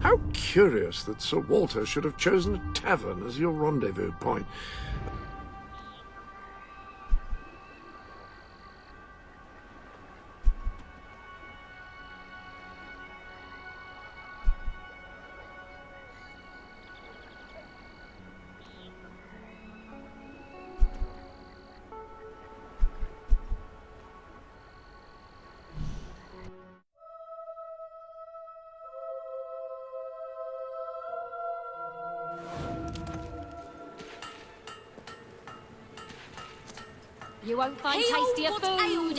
How curious that Sir Walter should have chosen a tavern as your rendezvous point. You won't find tastier food.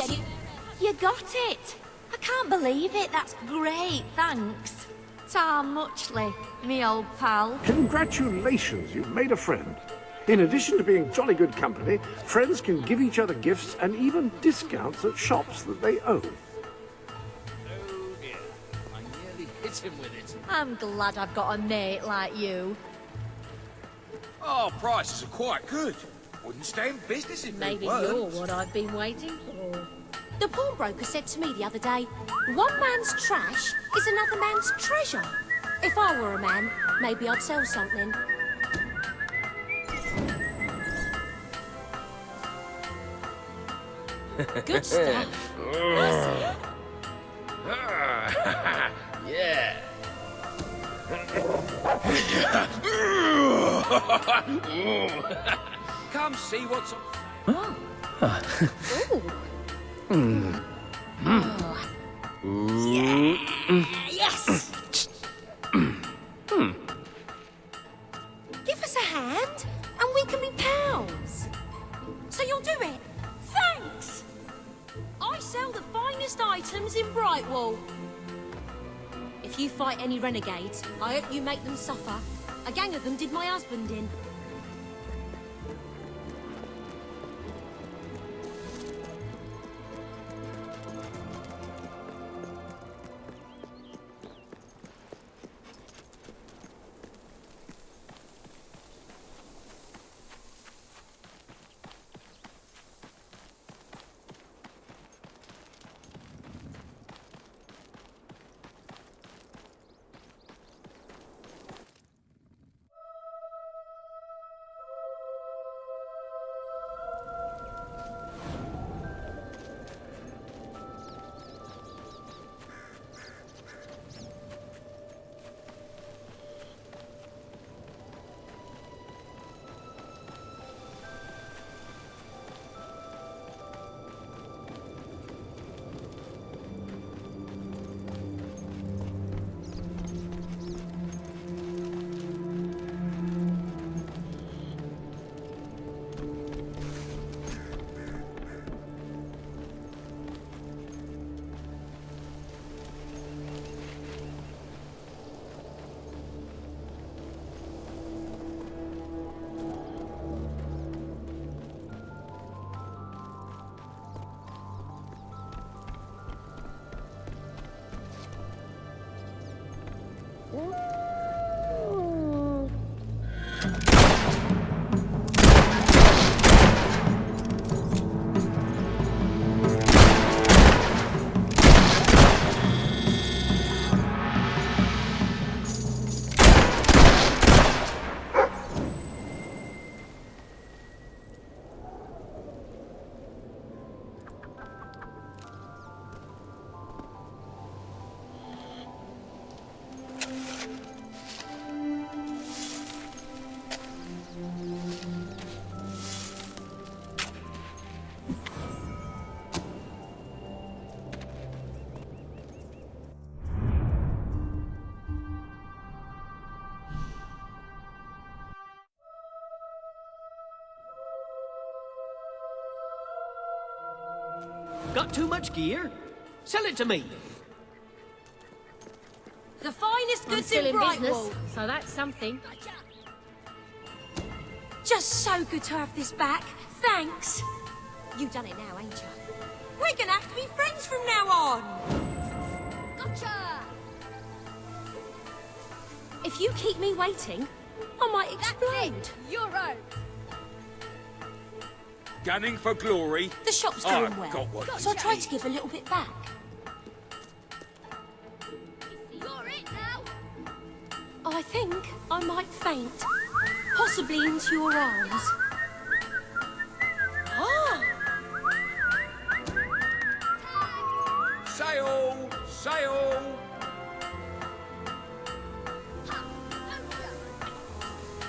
You got it. I can't believe it. That's great. Thanks. Tam Muchley, me old pal. Congratulations, you've made a friend. In addition to being jolly good company, friends can give each other gifts and even discounts at shops that they own. Oh dear, I nearly hit him with it. I'm glad I've got a mate like you. Oh, prices are quite good. Wouldn't stay in business if Maybe they weren't. you're what I've been waiting for. The pawnbroker said to me the other day, one man's trash is another man's treasure. If I were a man, maybe I'd sell something. Good stuff. Yeah. Come see what's up. Yes! Give us a hand, and we can be pals. So you'll do it? Thanks! I sell the finest items in Brightwall. If you fight any renegades, I hope you make them suffer. A gang of them did my husband in. Got too much gear? Sell it to me. The finest I'm goods still in in business, Brightwall. so that's something. Just so good to have this back. Thanks. You've done it now, ain't you? We're gonna have to be friends from now on. Gotcha! If you keep me waiting, I might explode. You're right. Gunning for glory. The shop's going I've well, got what so I you tried need. to give a little bit back. You're it now. I think I might faint. Possibly into your arms. Ah! Sail! Sail!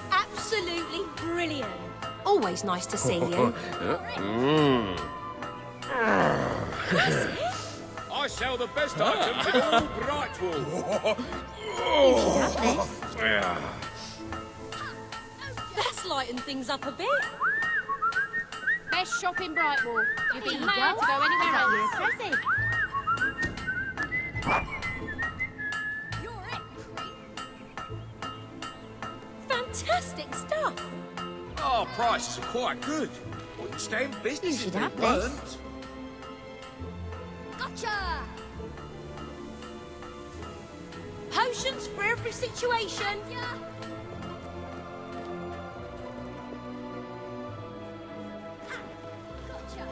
Absolutely brilliant. Always nice to see you. I sell the best items in all Brightwall. That's lightened things up a bit. Best shop in Brightwall. You'd be mad to go anywhere else. Impressive. You're it, Fantastic stuff. Our prices are quite good. Wouldn't stay in business You if should they have this. weren't. Gotcha! Potions for every situation. Yeah. Gotcha!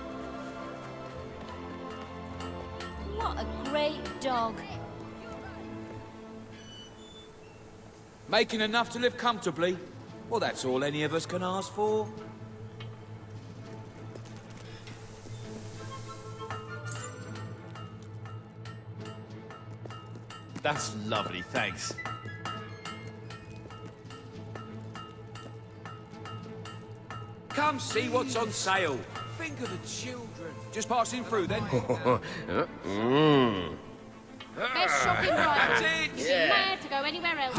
What a great dog. Making enough to live comfortably? Well, that's all any of us can ask for. That's lovely, thanks. Come see what's on sale. Think of the children. Just passing through then. Best shop in That's Brightwall. it! You'd be mad to go anywhere else.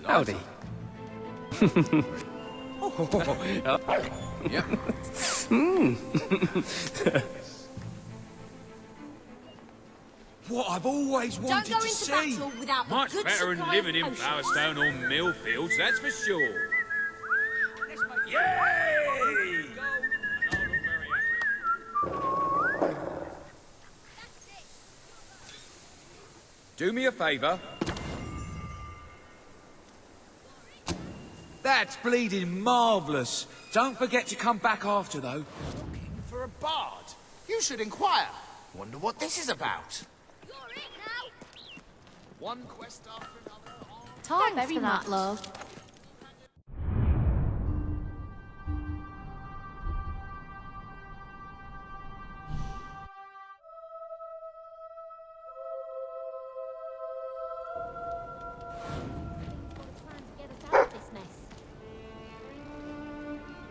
Howdy. What I've always Don't wanted go to into see. battle without the Much good better than supply living in of potions. Flowerstone or Millfields, that's for sure. Yay! Do me a favour. That's bleeding marvellous. Don't forget to come back after, though. Looking for a bard. You should inquire. Wonder what this is about. You're it now. One quest after another. Thanks for that, love.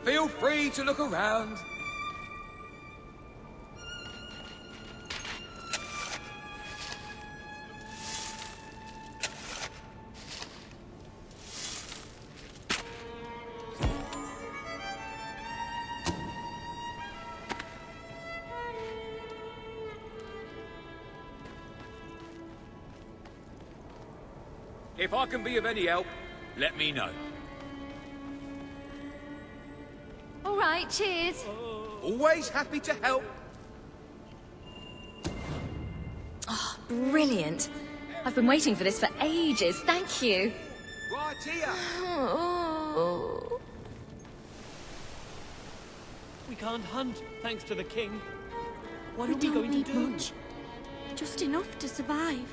Feel free to look around. If I can be of any help, let me know. All right, cheers. Always happy to help. Brilliant. I've been waiting for this for ages. Thank you. Right here. We can't hunt, thanks to the king. What We are we don't going to need do? much. Just enough to survive.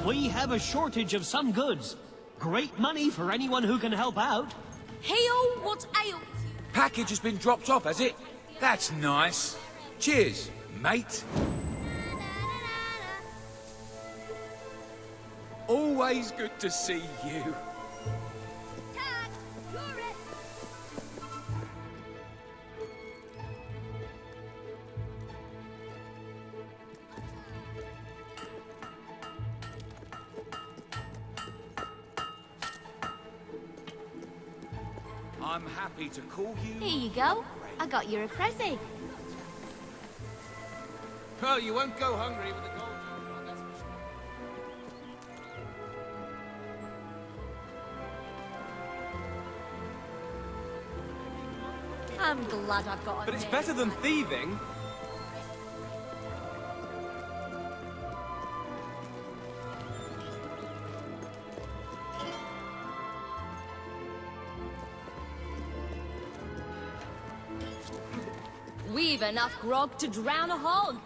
We have a shortage of some goods. Great money for anyone who can help out. Heal what ails you. Package has been dropped off, has it? That's nice. Cheers, mate. Always good to see you. Tag, you're it. I'm happy to call you. Here you go. I got you a present. Oh, you won't go hungry with the gold. That's for sure. I'm glad I've got a But it's name. better than thieving. We've enough grog to drown a hog.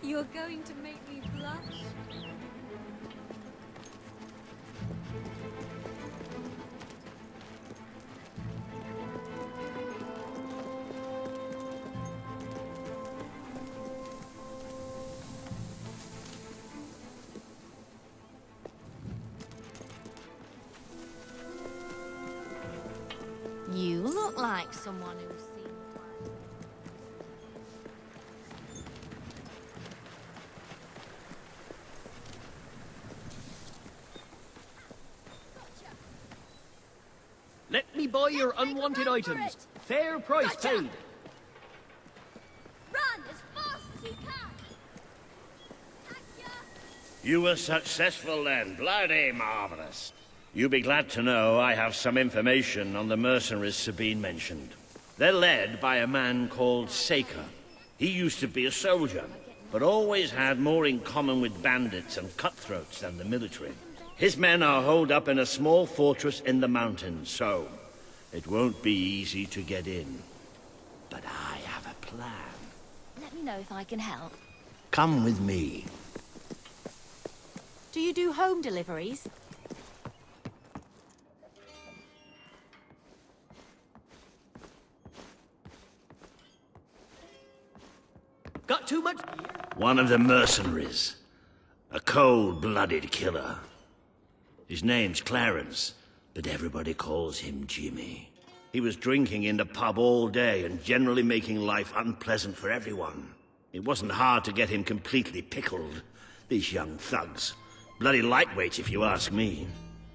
You're going to make me blush? You look like someone who's seen... Let me buy your unwanted items. Fair price paid. Run as fast as you can! You were successful then. Bloody marvelous. You'll be glad to know I have some information on the mercenaries Sabine mentioned. They're led by a man called Saker. He used to be a soldier, but always had more in common with bandits and cutthroats than the military. His men are holed up in a small fortress in the mountains, so it won't be easy to get in. But I have a plan. Let me know if I can help. Come with me. Do you do home deliveries? Got too much? One of the mercenaries. A cold-blooded killer. His name's Clarence, but everybody calls him Jimmy. He was drinking in the pub all day and generally making life unpleasant for everyone. It wasn't hard to get him completely pickled. These young thugs. Bloody lightweights, if you ask me.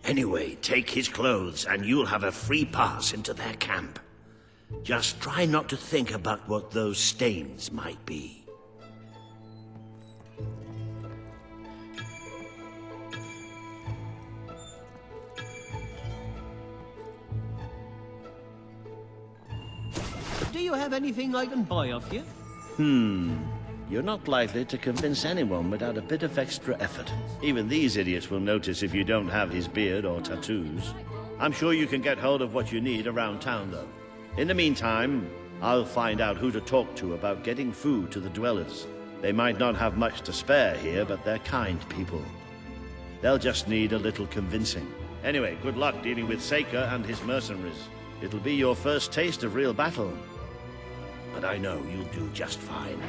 Anyway, take his clothes and you'll have a free pass into their camp. Just try not to think about what those stains might be. Do you have anything I can buy off you? You're not likely to convince anyone without a bit of extra effort. Even these idiots will notice if you don't have his beard or tattoos. I'm sure you can get hold of what you need around town, though. In the meantime, I'll find out who to talk to about getting food to the dwellers. They might not have much to spare here, but they're kind people. They'll just need a little convincing. Anyway, good luck dealing with Saker and his mercenaries. It'll be your first taste of real battle. But I know you'll do just fine.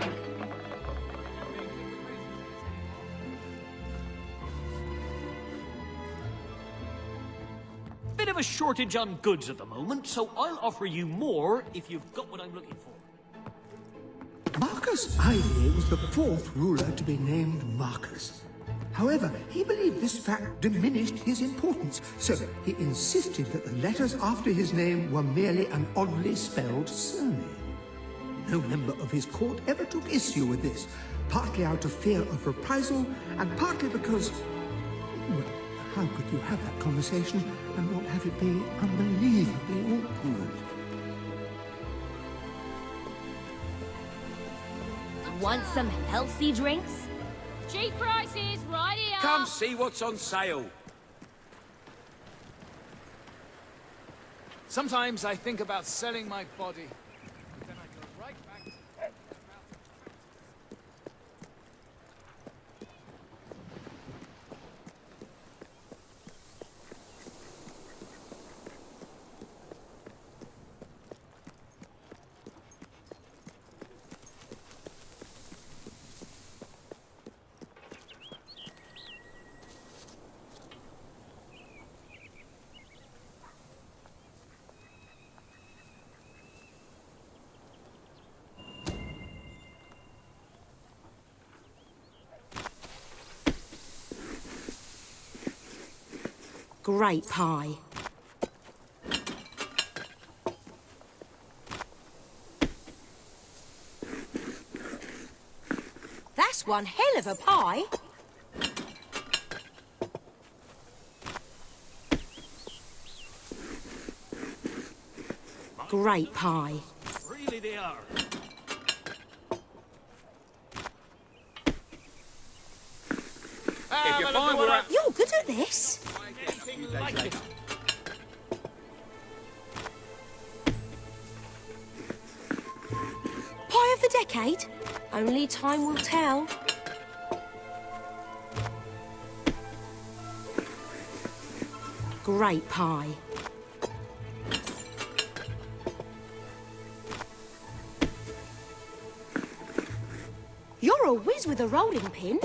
Bit of a shortage on goods at the moment, so I'll offer you more if you've got what I'm looking for. Marcus Ivy was the fourth ruler to be named Marcus. However, he believed this fact diminished his importance, so he insisted that the letters after his name were merely an oddly spelled surname. No member of his court ever took issue with this, partly out of fear of reprisal, and partly because... well, how could you have that conversation and not have it be unbelievably awkward? Want some healthy drinks? Cheap prices, right here. Come see what's on sale. Sometimes I think about selling my body. And then I go right back to Great pie. That's one hell of a pie. Great pie. Really they are. If you find we're at... You're good at this. Like it. Pie of the decade? Only time will tell. Great pie. You're a whiz with a rolling pin.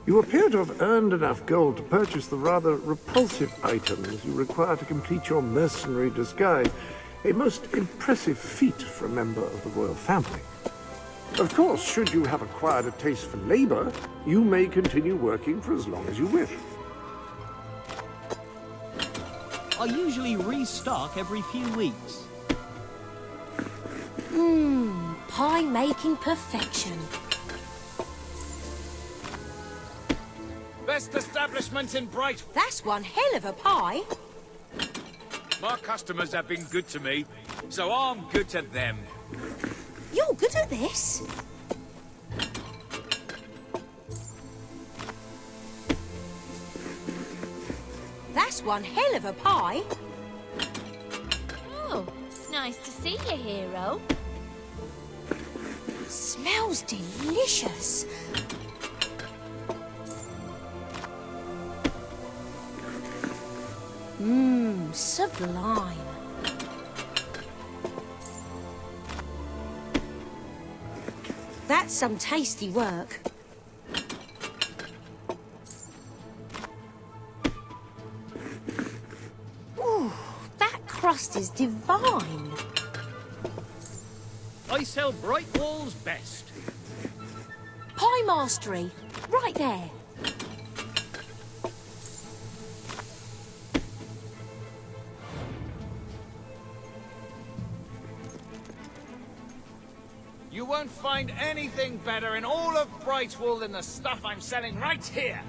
You appear to have earned enough gold to purchase the rather repulsive items you require to complete your mercenary disguise. A most impressive feat for a member of the royal family. Of course, should you have acquired a taste for labor, you may continue working for as long as you wish. I usually restock every few weeks. Pie making perfection. Best establishment in Bright. That's one hell of a pie. My customers have been good to me, so I'm good to them. You're good at this. That's one hell of a pie. Oh, nice to see you, hero. Smells delicious. Sublime. That's some tasty work. Ooh, that crust is divine. I sell bright walls best. Pie mastery, right there. You won't find anything better in all of Brightwall than the stuff I'm selling right here.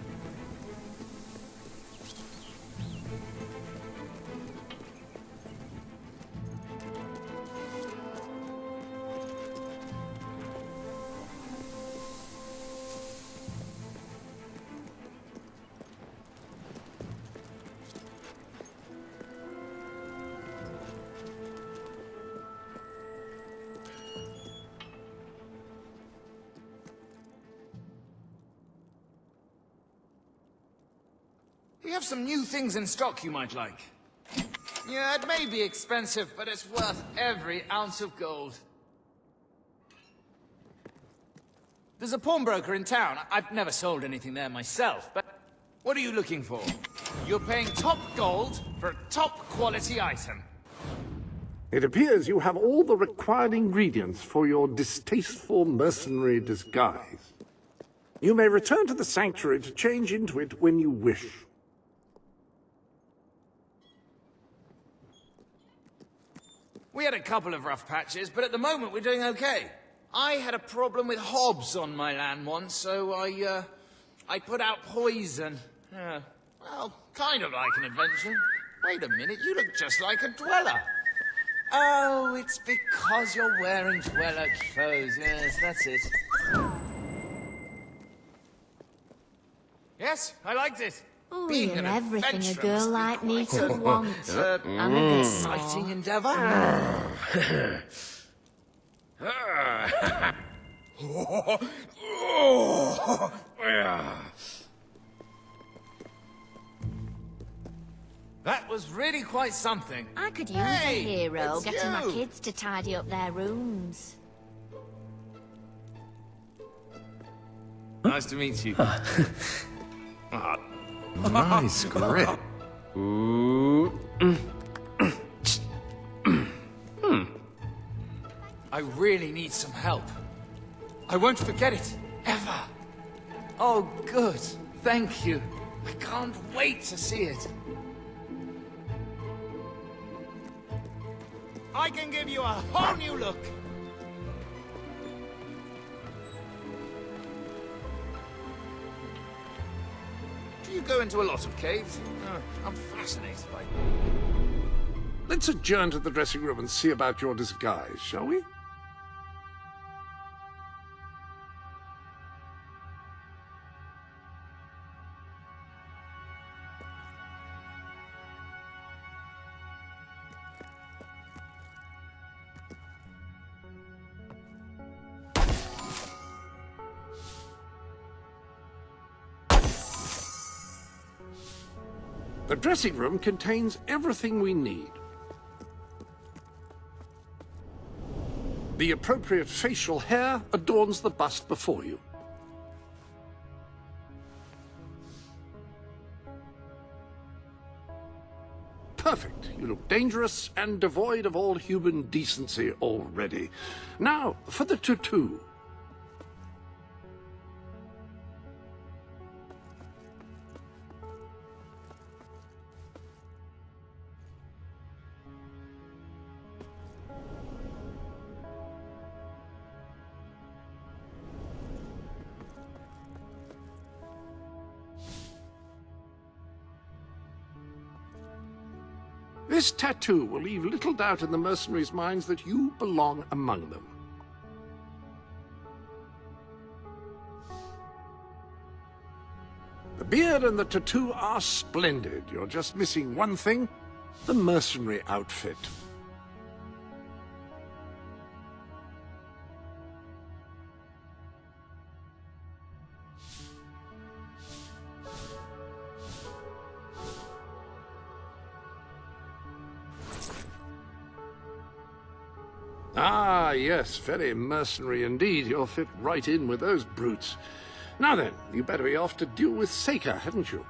We have some new things in stock you might like. Yeah, it may be expensive, but it's worth every ounce of gold. There's a pawnbroker in town. I've never sold anything there myself, but what are you looking for? You're paying top gold for a top quality item. It appears you have all the required ingredients for your distasteful mercenary disguise. You may return to the sanctuary to change into it when you wish. We had a couple of rough patches, but at the moment we're doing okay. I had a problem with hobs on my land once, so I put out poison. Well, kind of like an adventure. Wait a minute, you look just like a dweller. Oh, it's because you're wearing dweller clothes. Yes, that's it. Yes, I liked it. Oh, Being you're an everything a adventurer girl must be like me quite could want. an exciting endeavor. That was really quite something. I could use Hey, a hero it's getting my you. kids to tidy up their rooms. Nice to meet you. Nice grip. I really need some help. I won't forget it, ever. Oh, good. Thank you. I can't wait to see it. I can give you a whole new look. Do you go into a lot of caves? I'm fascinated by... Let's adjourn to the dressing room and see about your disguise, shall we? The dressing room contains everything we need. The appropriate facial hair adorns the bust before you. Perfect. You look dangerous and devoid of all human decency already. Now, for the tattoo. This tattoo will leave little doubt in the mercenaries' minds that you belong among them. The beard and the tattoo are splendid. You're just missing one thing, the mercenary outfit. Ah, yes, very mercenary indeed. You'll fit right in with those brutes. Now then, you better be off to deal with Seika, hadn't you?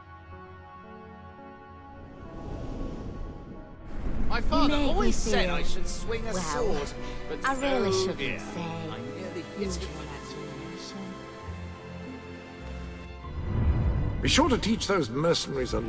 My father Make me always said feel- I should swing a well, sword, but I really oh, shouldn't dear, say. I nearly hit Use it. your imagination. Be sure to teach those mercenaries a...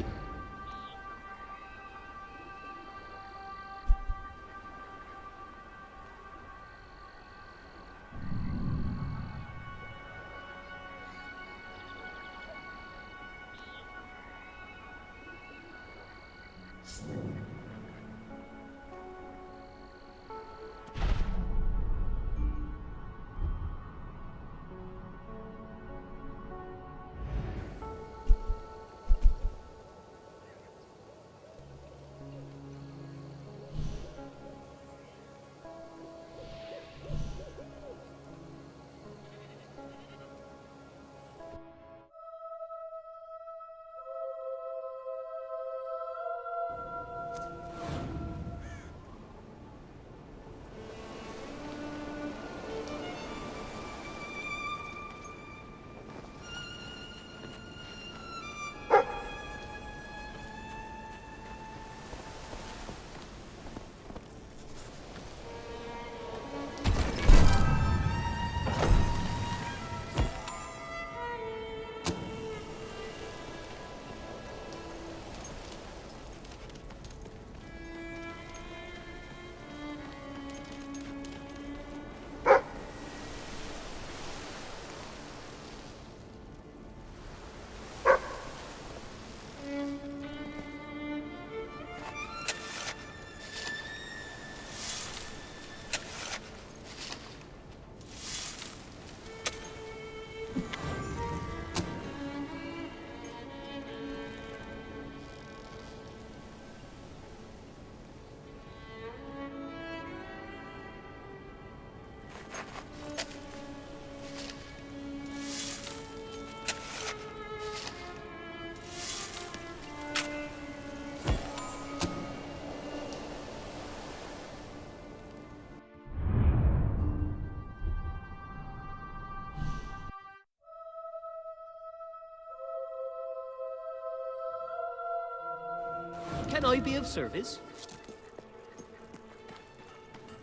Can I be of service?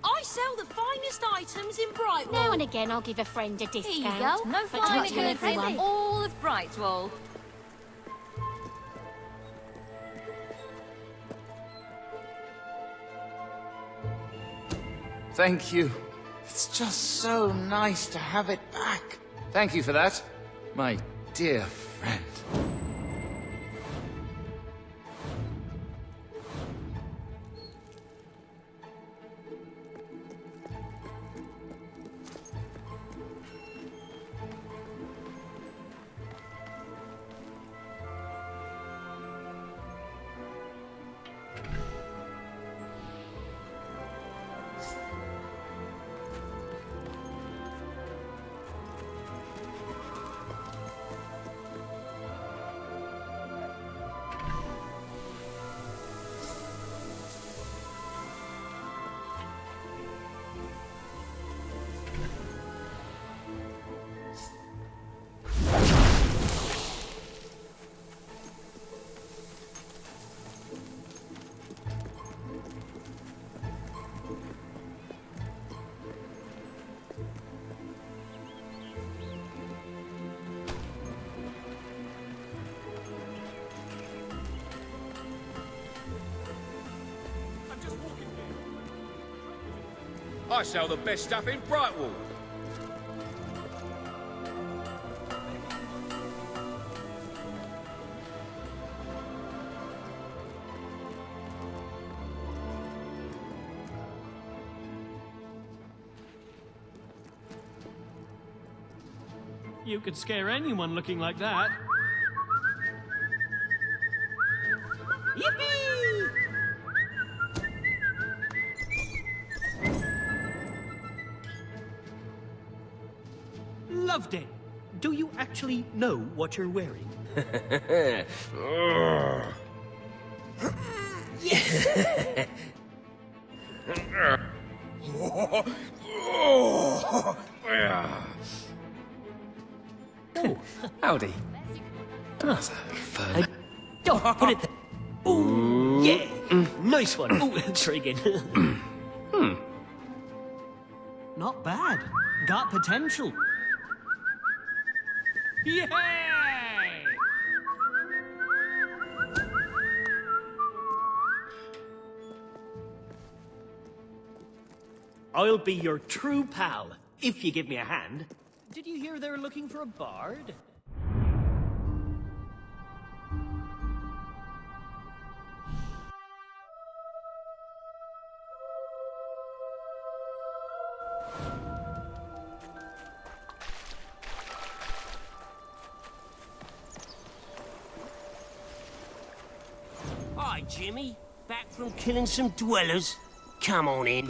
I sell the finest finest items in Brightwall. Now and again, I'll give a friend a discount. Here you go. No But flying not to goods in everyone. all of Brightwall. Thank you. It's just so nice to have it back. Thank you for that, my dear friend. I sell the best stuff in Brightwall. You could scare anyone looking like that. Yippee! Loved it. Do you actually know what you're wearing? Howdy. That's a fun. Oh, put it there. Ooh, yeah. Nice one. Ooh, intriguing. Not bad. Got potential. Yay! I'll be your true pal, if you give me a hand. Did you hear they're looking for a bard? Hi, Jimmy. Back from killing some dwellers? Come on in.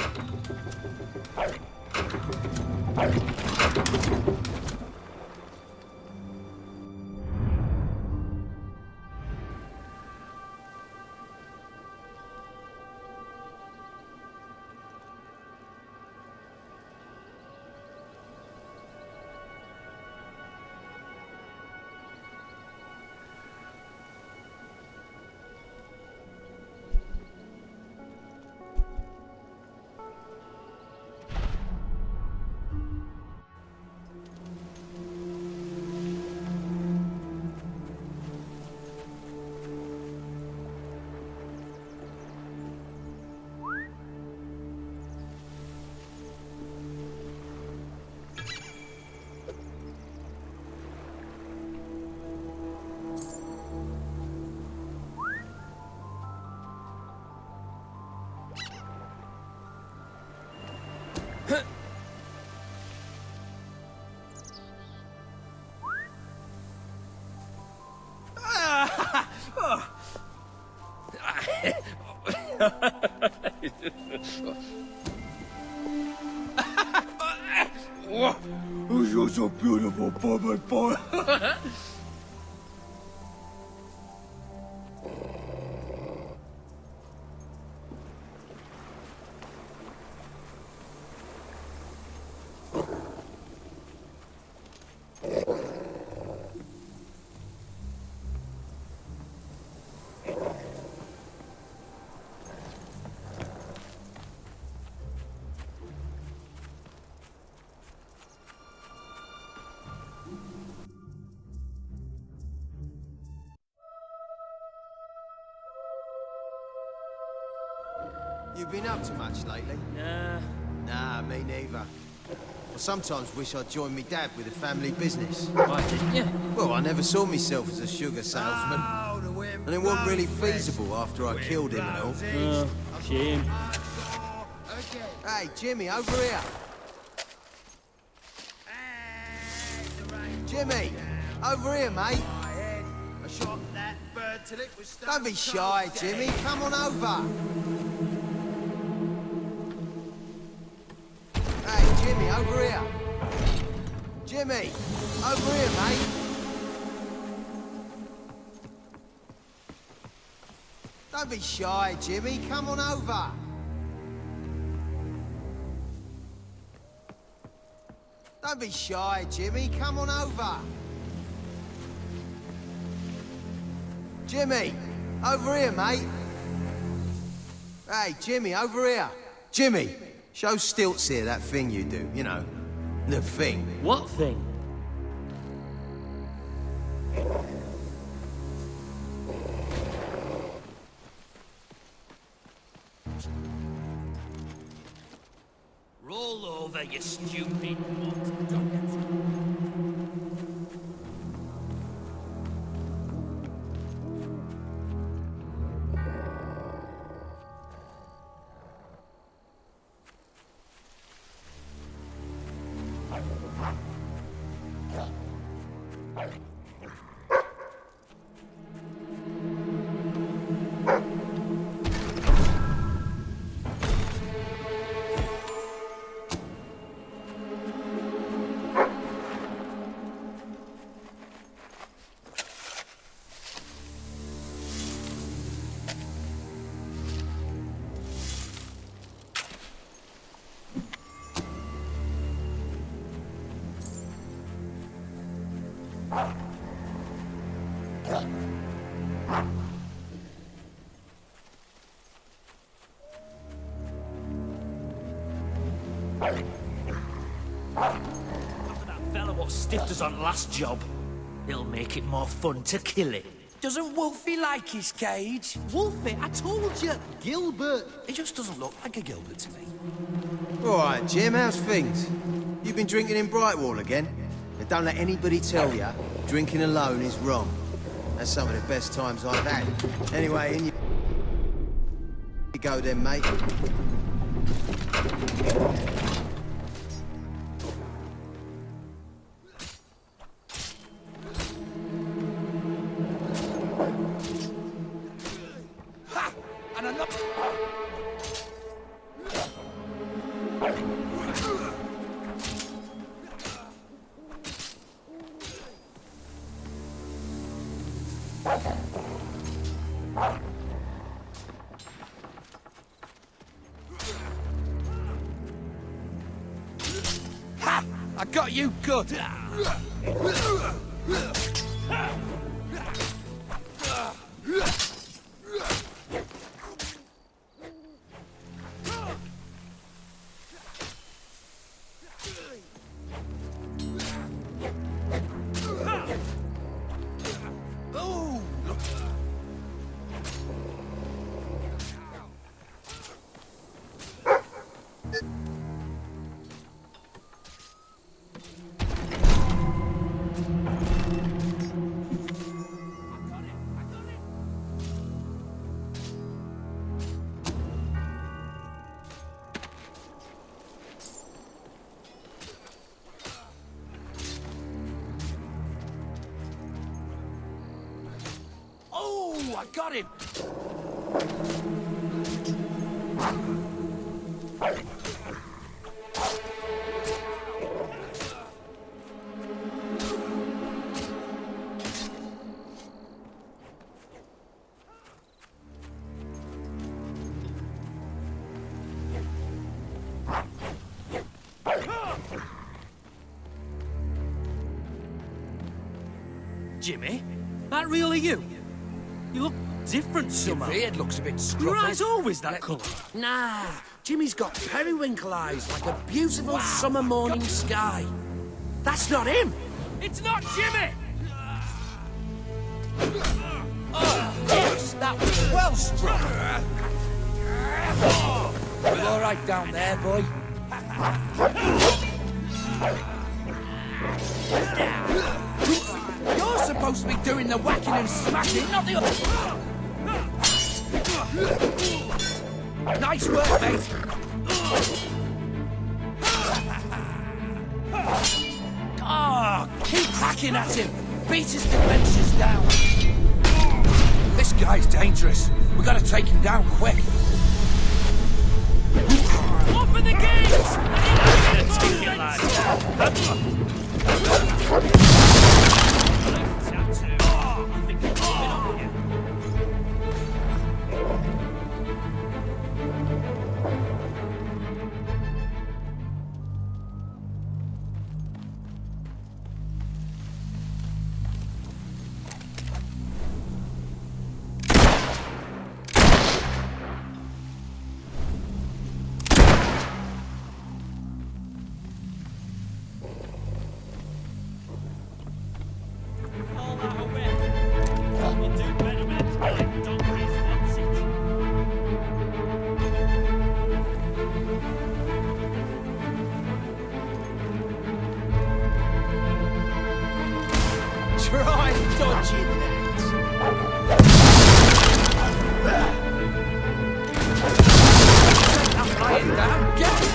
Oh, you're so beautiful, boy, boy. You been up to much lately? Nah. Nah, me neither. I sometimes wish I'd joined me dad with a family business. Why didn't you? Well, I never saw myself as a sugar salesman. And it wasn't really feasible after I killed him and all. Shame. Hey, Jimmy, over here. Jimmy, over here, mate. I shot that bird till it was Don't be shy, Jimmy. Come on over. Hey, Jimmy, over here. Jimmy, over here, mate. Don't be shy, Jimmy. Come on over. Don't be shy, Jimmy. Come on over. Jimmy, over here, mate. Hey, Jimmy, over here. Jimmy, show Stilts here that thing you do, you know. The thing. What thing? Roll over, you stupid. After that fella what stiffed us on last job, it'll make it more fun to kill it. Doesn't Wolfie like his cage? Wolfie, I told you, Gilbert. He just doesn't look like a Gilbert to me. All right, Jim, how's things? You been drinking in Brightwall again? And don't let anybody tell you drinking alone is wrong. That's some of the best times I've had. Anyway, in you go then, mate. Ha! And another... Ha! I got you good. Oh, look. Oh, I got him! Jimmy, that really you? You look different somehow. Your beard looks a bit scruffy. Your eyes always that colour? Nah, Jimmy's got periwinkle eyes like a beautiful summer morning sky. That's not him. It's not Jimmy! Oh, yes, that was well struck. You all right down there, boy? You're supposed to be doing the whacking and smacking, not the other. Nice work, mate. Oh, keep hacking at him. Beat his defenses down. This guy's dangerous. We gotta take him down quick. Open the gates! Take it, lad. Try dodging that. I'm lying down. Get it.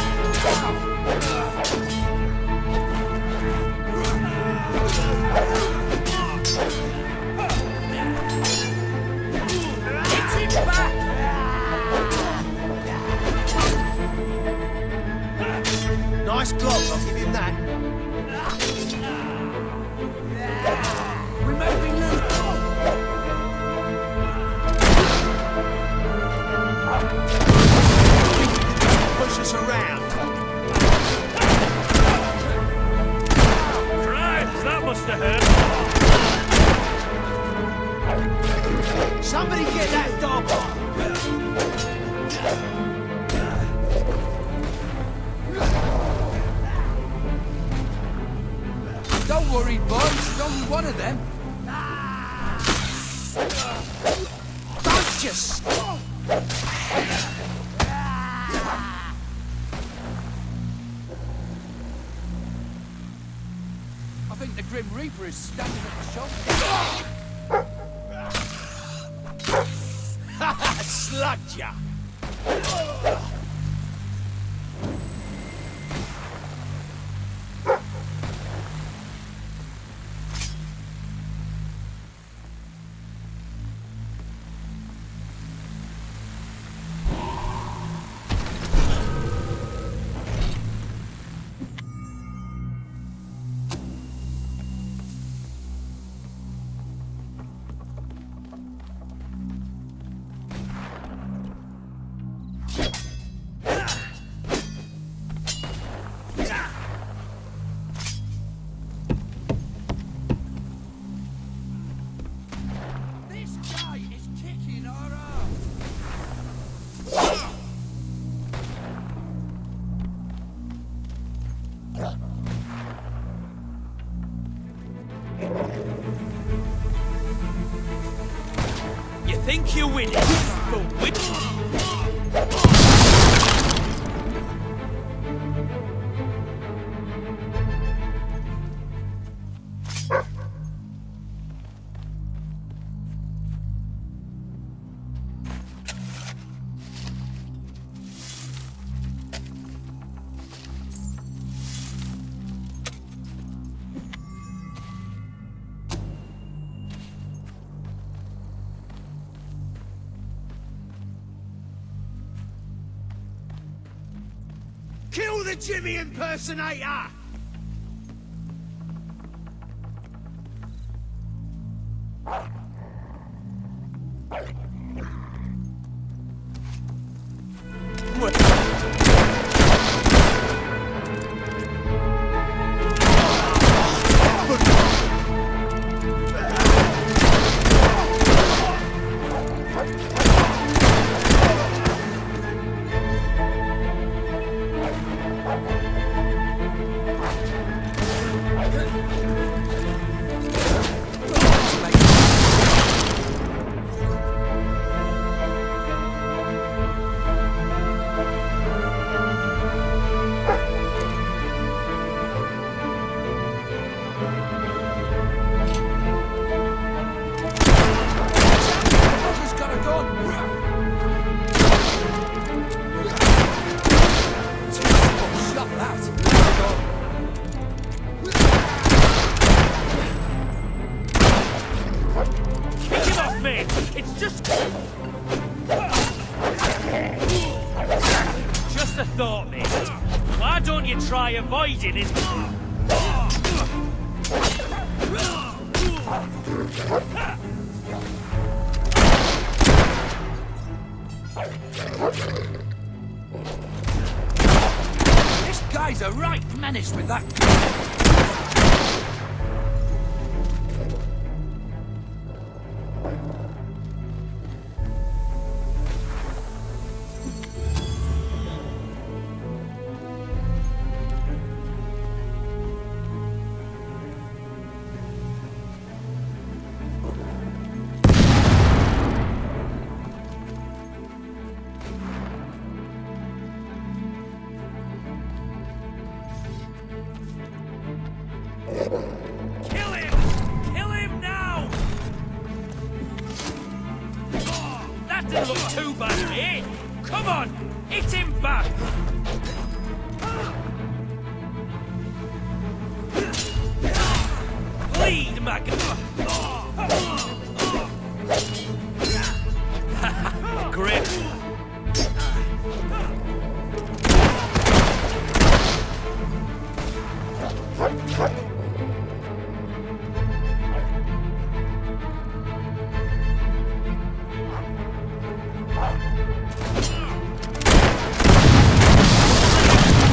Hit him back. Nice block, I'll give him that. We may be losing. Push us around. Christ, that must have hurt. Somebody get that dog off. Don't worry, boys. There's only one of them. Don't just... I think the Grim Reaper is standing at the shop. Slugged ya. This guy is kicking our ass. You think you're winning, but Kill the Jimmy impersonator! It's just a thought, mate. Why don't you try avoiding his... This guy's a right menace with that. Kill him! Kill him now! Oh, that didn't look too bad, eh? Come on! Hit him back! Bleed, Maggot! Grip!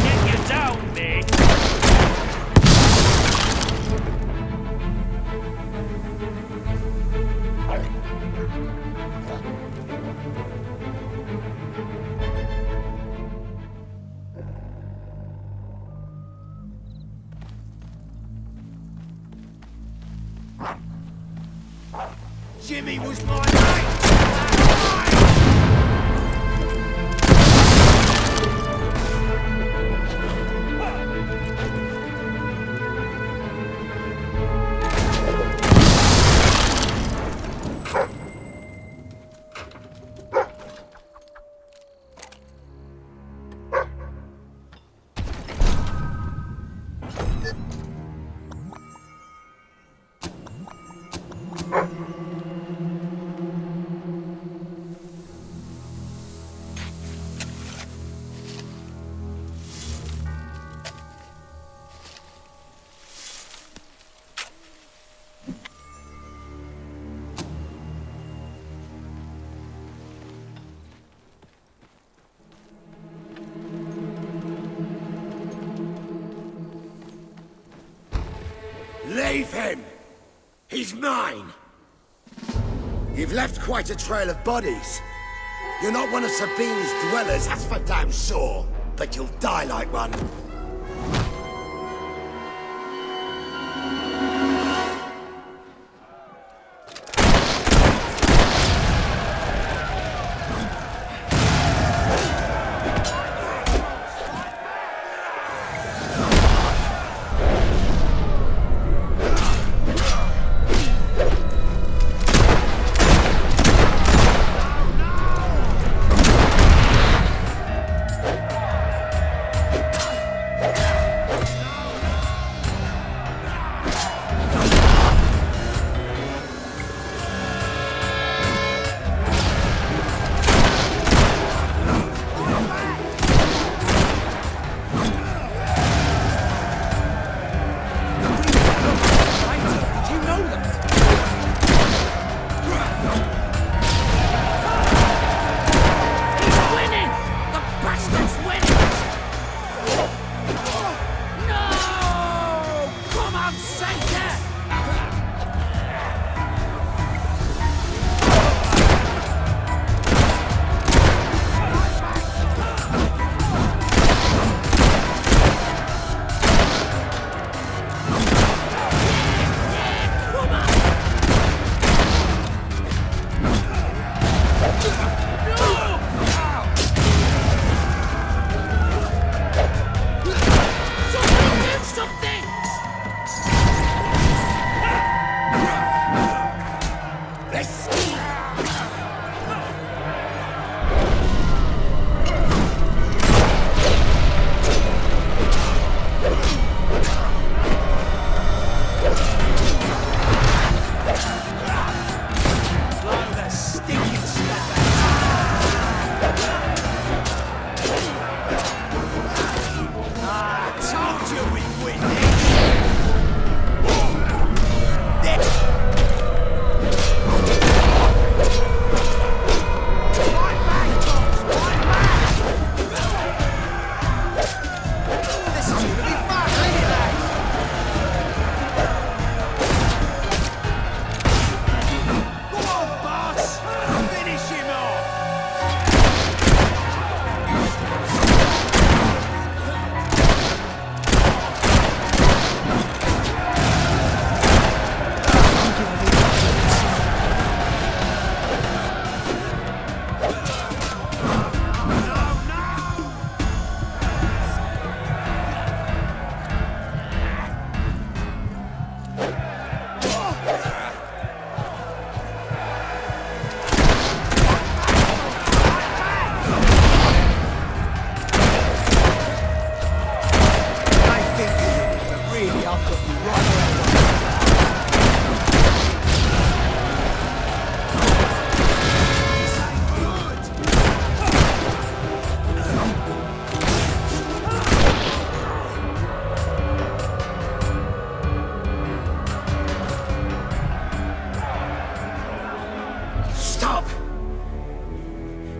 Get you down, mate! Jimmy was my mate! Leave him! He's mine! You've left quite a trail of bodies. You're not one of Sabine's dwellers, that's for damn sure. But you'll die like one.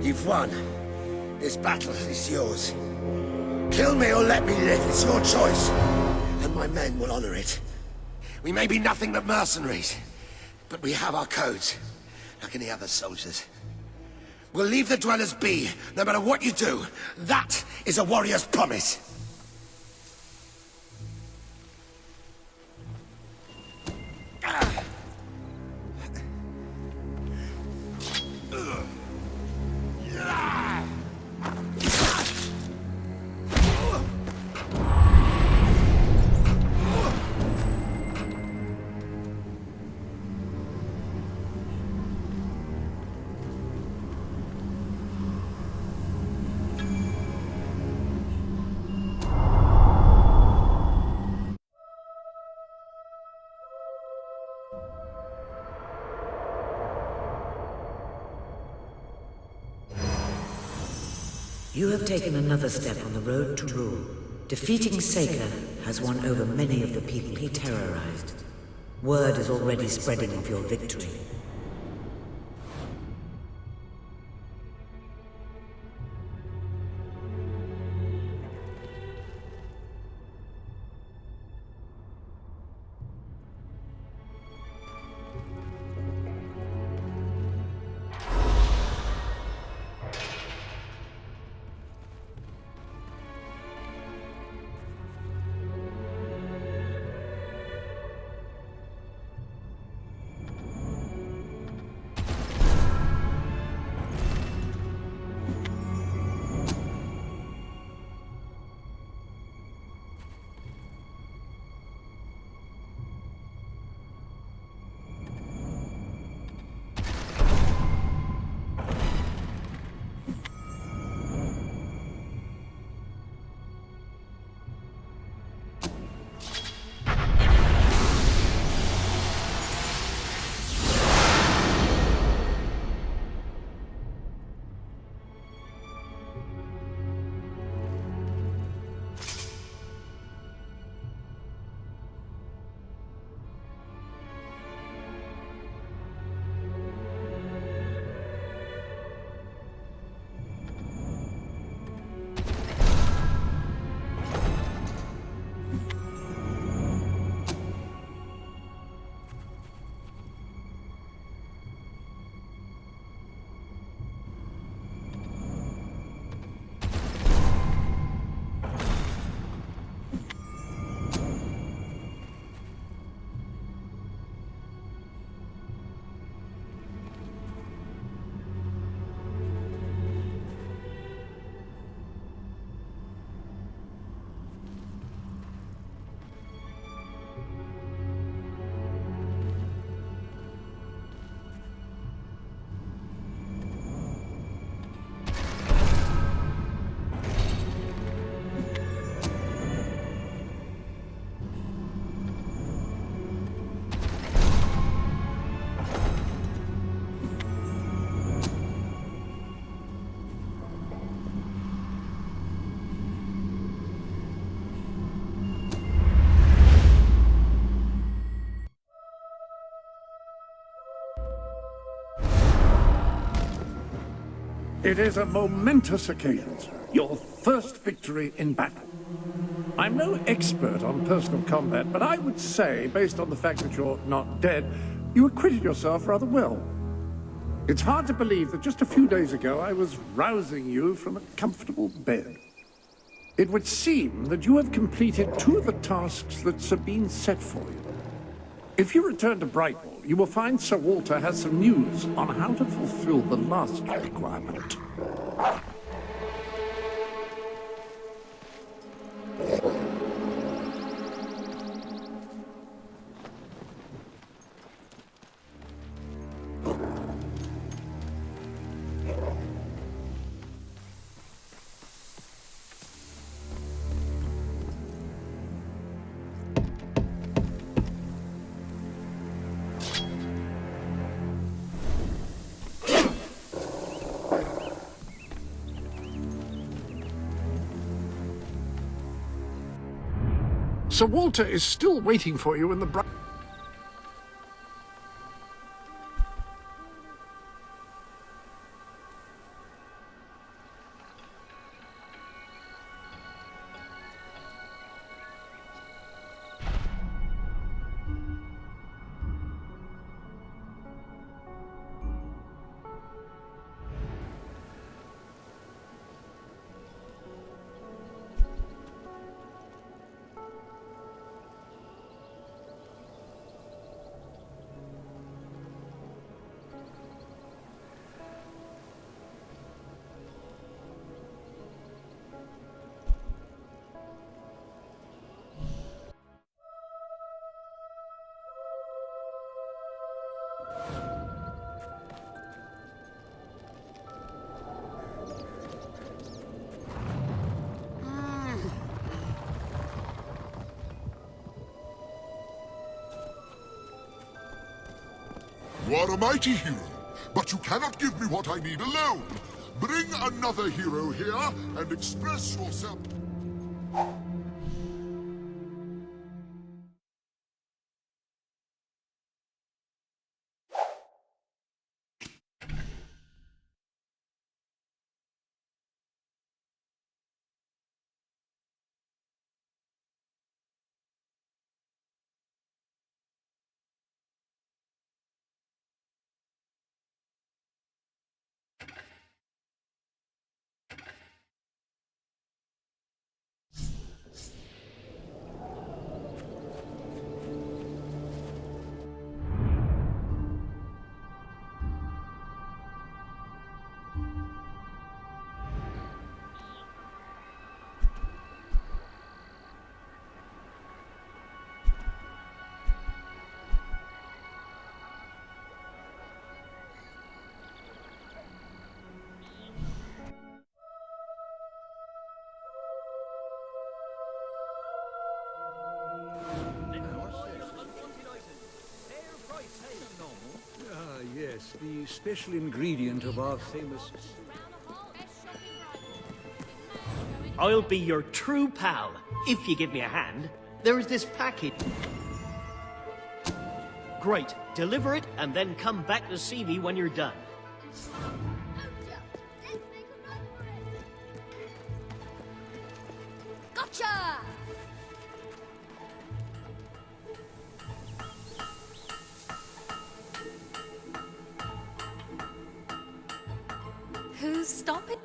You've won. This battle is yours. Kill me or let me live. It's your choice. And my men will honor it. We may be nothing but mercenaries, but we have our codes, like any other soldiers. We'll leave the dwellers be, no matter what you do. That is a warrior's promise. You have taken another step on the road to rule. Defeating Saker has won over many of the people he terrorized. Word is already spreading of your victory. It is a momentous occasion, sir. Your first victory in battle. I'm no expert on personal combat, but I would say, based on the fact that you're not dead, you acquitted yourself rather well. It's hard to believe that just a few days ago I was rousing you from a comfortable bed. It would seem that you have completed 2 of the tasks that Sabine set for you. If you return to Brightwall, you will find Sir Walter has some news on how to fulfill the last requirement. Sir Walter is still waiting for you in the are a mighty hero, but you cannot give me what I need alone. Bring another hero here and express yourself. Yes, the special ingredient of our famous... I'll be your true pal, if you give me a hand. There is this package. Great. Deliver it, and then come back to see me when you're done. Gotcha! Who's stopping?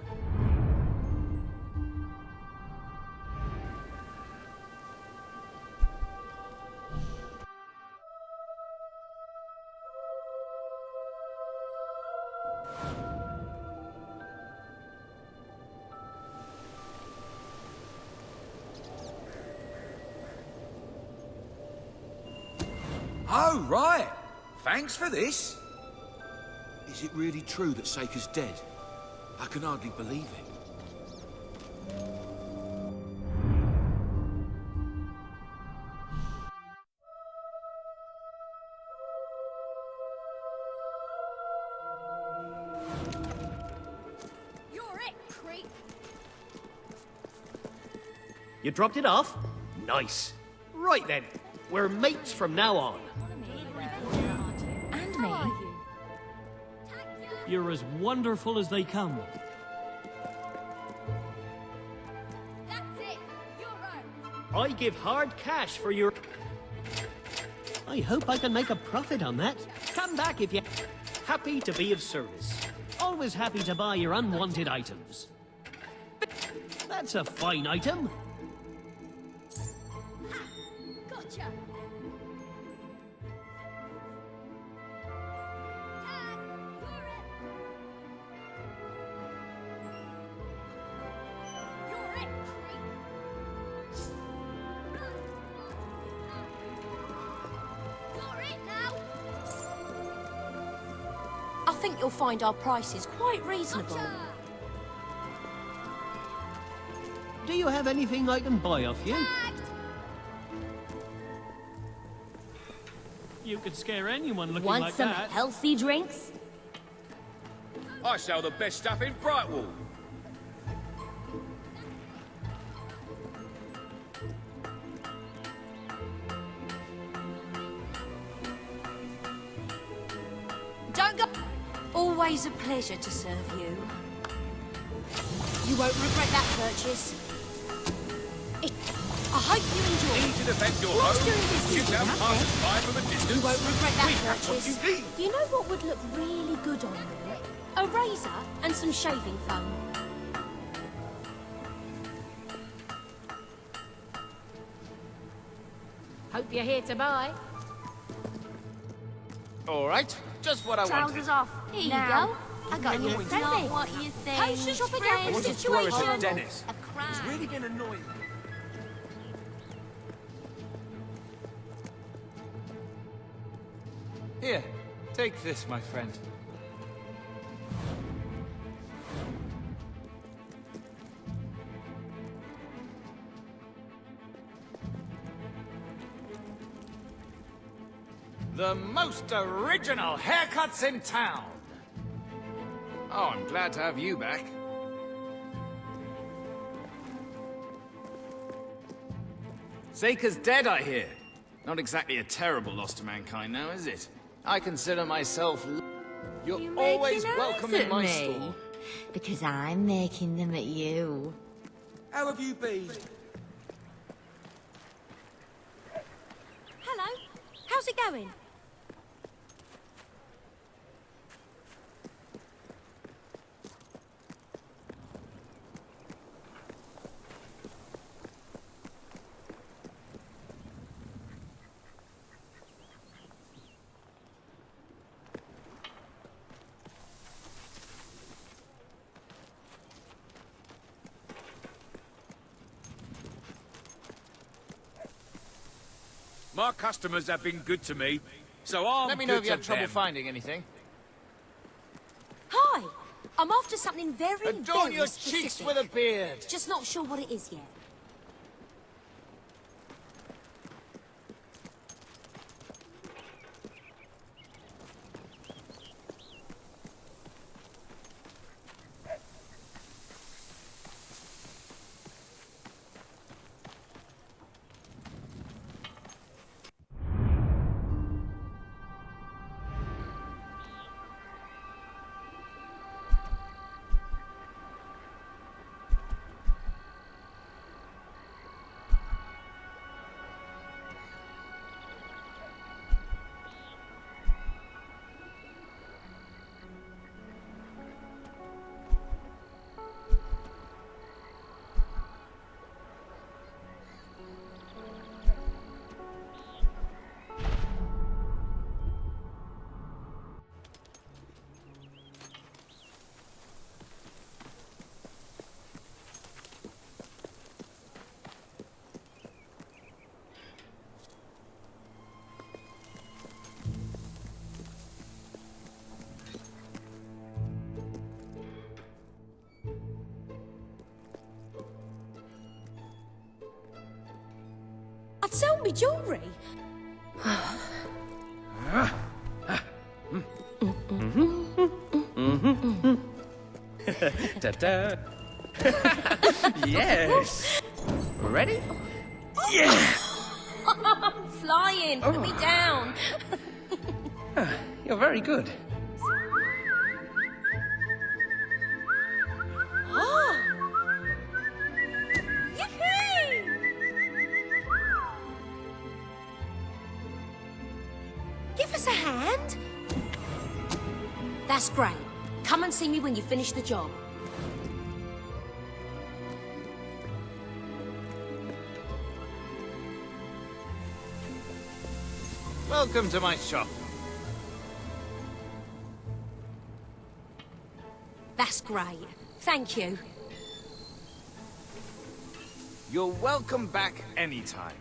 Oh, right. Thanks for this. Is it really true that Saker's dead? I can hardly believe it. You're it, creep. You dropped it off? Nice. Right then. We're mates from now on. And me. You're as wonderful as they come. That's it. You're I give hard cash for your... I hope I can make a profit on that. Come back if you... Happy to be of service. Always happy to buy your unwanted items. That's a fine item. Gotcha. I think you'll find our prices quite reasonable. Do you have anything I can buy off you? You could scare anyone looking Want like some that. healthy drinks? I sell the best stuff in Brightwall. Don't go. Always a pleasure to serve you. You won't regret that purchase. I hope you enjoy. Need to defend your Whilst home? you're in business, Shoot down have passers it. by from a distance. You won't regret that We have what purchase. you need. You know what would look really good on you? A razor and some shaving foam. Hope you're here to buy. All right, just what I wanted. Trousers off. Here you Now, go. I got you a it's present. not what you think. Poster shop again. I want to throw it Situation. at Dennis. A crime. It's really been annoying. Here, take this, my friend. The most original haircuts in town. Oh, I'm glad to have you back. Seeker's dead, I hear. Not exactly a terrible loss to mankind now, is it? I consider myself... You're always welcome in my store. Because I'm making them at you. How have you been? Hello. How's it going? My customers have been good to me, so I'm Let me know good if you to have trouble them. finding anything. Hi. I'm after something very, Adorn very your specific. cheeks with a beard. Just not sure what it is yet. I'd sell me jewellery. Ta-da! Yes! Ready? Yeah! I'm flying. Put me down. You're very good. Oh. Yippee! Give us a hand. That's great. Come and see me when you finish the job. Welcome to my shop. That's great. Thank you. You're welcome back anytime.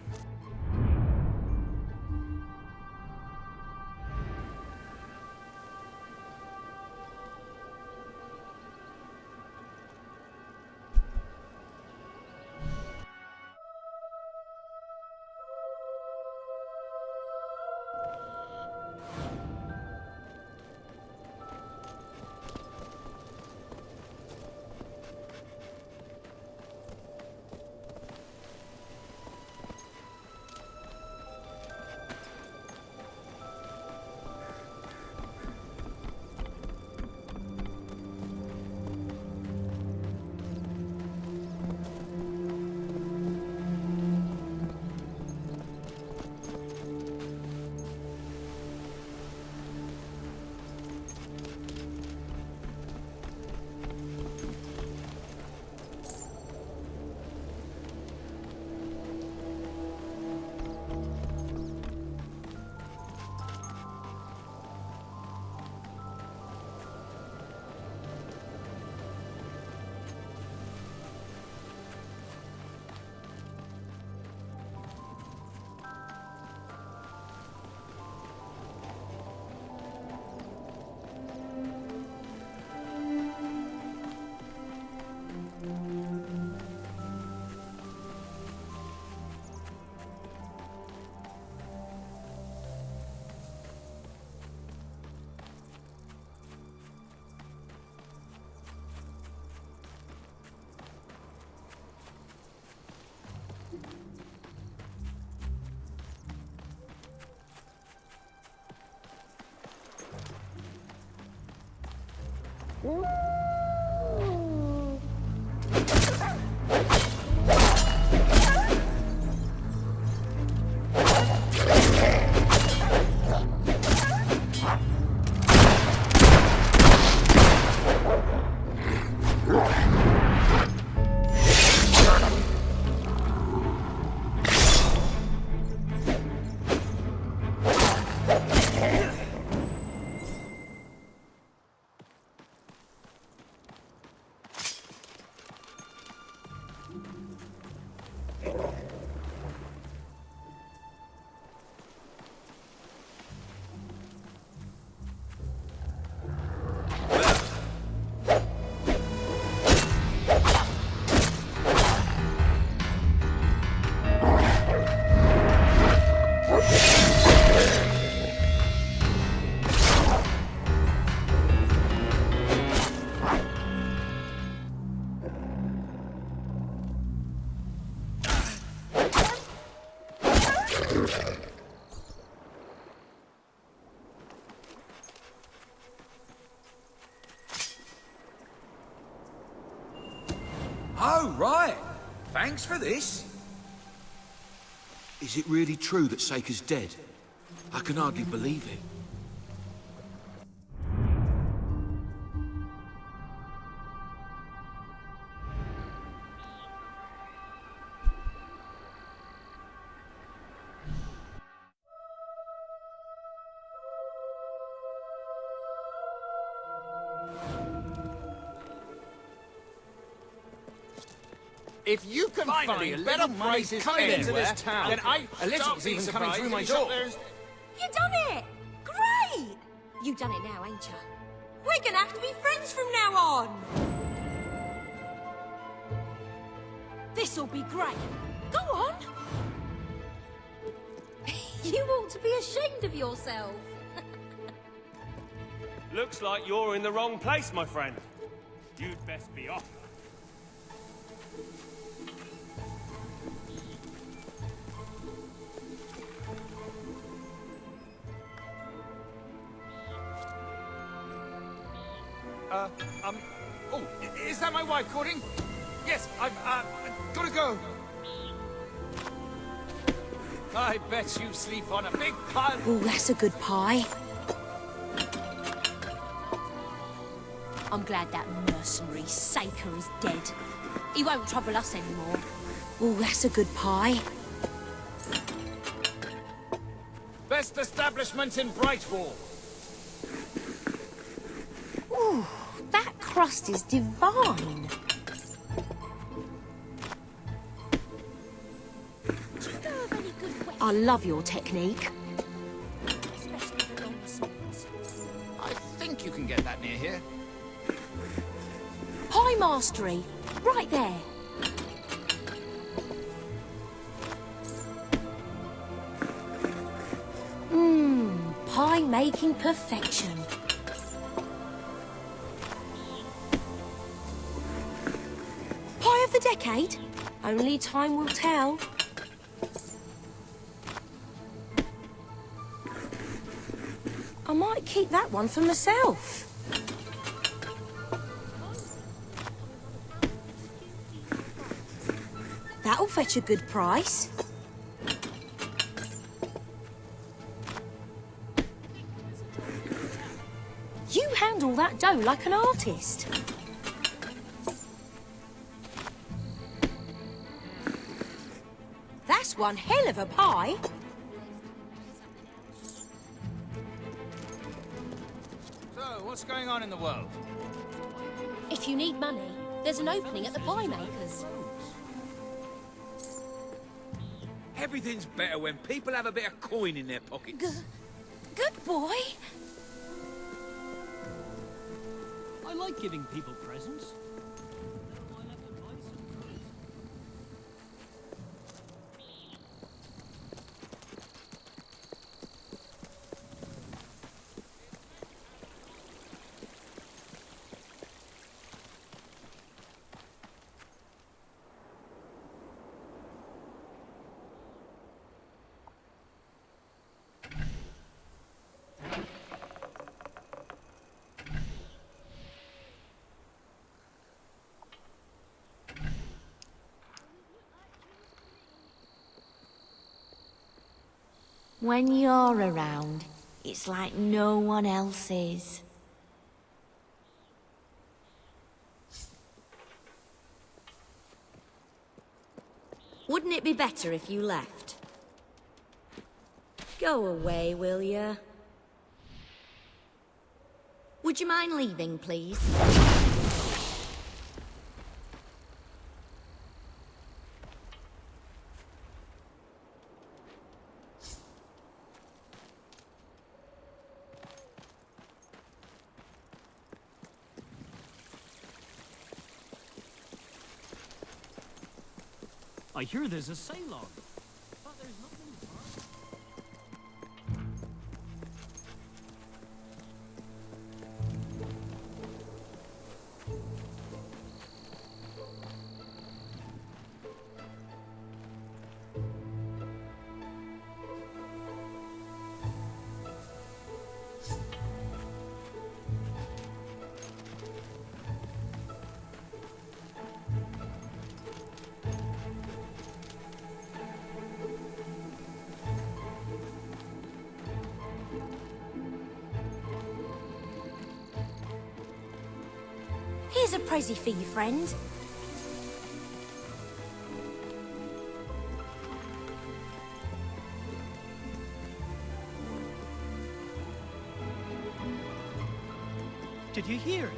Oh, right. Thanks for this. Is it really true that Saker's dead? I can hardly believe it. If you can Finally, find a better little money's prices coming into anywhere, this town. then Elizabeth's even coming through my door. You done it! Great! You done it now, ain't you? We're gonna have to be friends from now on! This'll be great. Go on! You ought to be ashamed of yourself. Looks like you're in the wrong place, my friend. You'd best be off. Oh, is that my wife calling? Yes, I've gotta go. I bet you sleep on a big pile. Oh, that's a good pie. I'm glad that mercenary Saker is dead. He won't trouble us anymore. Oh, that's a good pie. Best establishment in Brightwall. Ooh, that crust is divine. Do you know of any good weapons? I love your technique. Especially the long swords. I think you can get that near here. Pie mastery, right there. Pie making perfection. Pie of the decade? Only time will tell. I might keep that one for myself. That'll fetch a good price. You handle that dough like an artist. That's one hell of a pie. So, what's going on in the world? If you need money, there's an opening at the pie makers. Everything's better when people have a bit of coin in their pockets. Good boy. I like giving people presents. When you're around, it's like no one else is. Wouldn't it be better if you left? Go away, will you? Would you mind leaving, please? I hear there's a sail-on. But there's nothing. Here's a pressie for you, friend. Did you hear?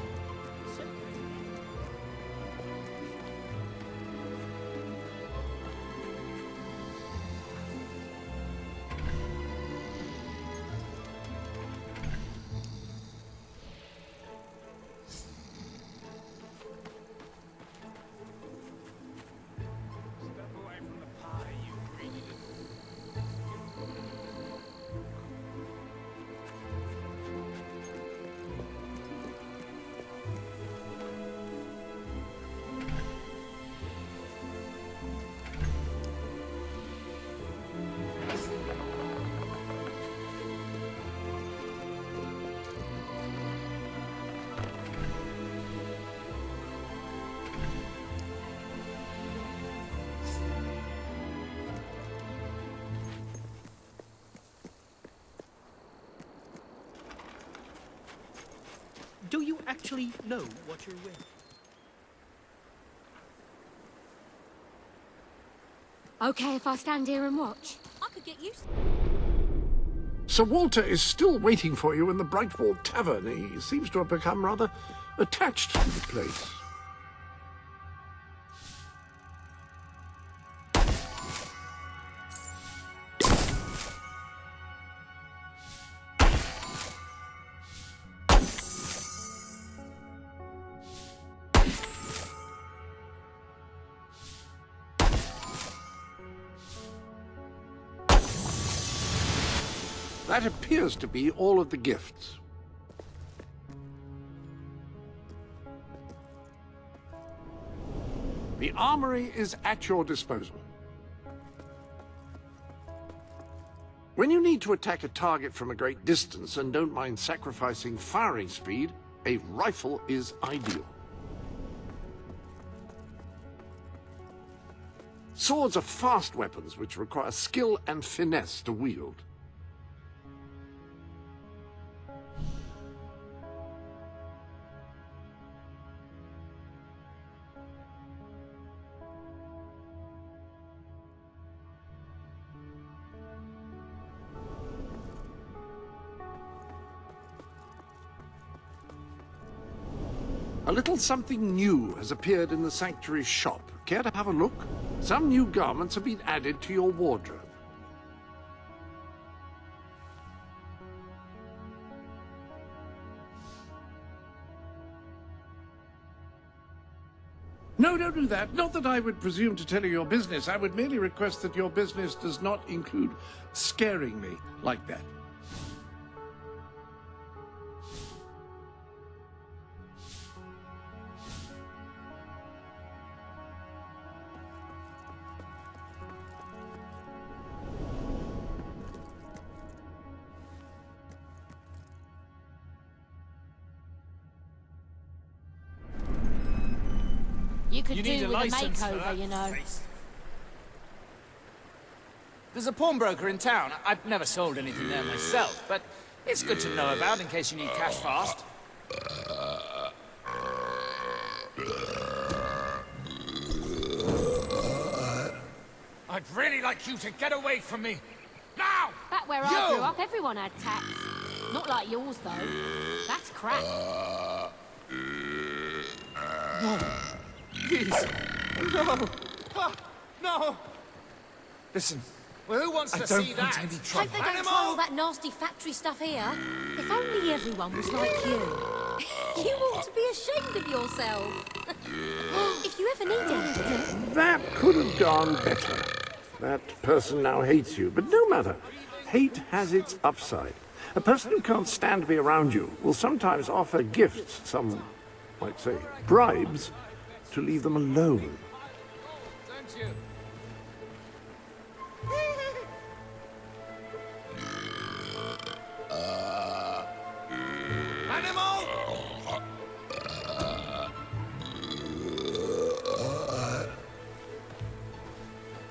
Do you actually know what you're with? Okay if I stand here and watch? I could get used Sir Walter is still waiting for you in the Brightwall Tavern. He seems to have become rather attached to the place. That appears to be all of the gifts. The armory is at your disposal. When you need to attack a target from a great distance and don't mind sacrificing firing speed, a rifle is ideal. Swords are fast weapons which require skill and finesse to wield. A little something new has appeared in the Sanctuary's shop. Care to have a look? Some new garments have been added to your wardrobe. No, don't do that. Not that I would presume to tell you your business. I would merely request that your business does not include scaring me like that. You could You need do a with a license for makeover, that you know. face. There's a pawnbroker in town. I've never sold anything there myself, but it's good to know about in case you need cash fast. I'd really like you to get away from me. Now! Back where I grew up, everyone had tats. Not like yours, though. That's crap. No. Please. No. Ah, no. Listen, well, who wants to see that? Hope they don't try all that nasty factory stuff here. If only everyone was like you. You ought to be ashamed of yourself. If you ever need anything... That could have gone better. That person now hates you, but no matter. Hate has its upside. A person who can't stand to be around you will sometimes offer gifts, some might say bribes, to leave them alone. Don't you? Animal!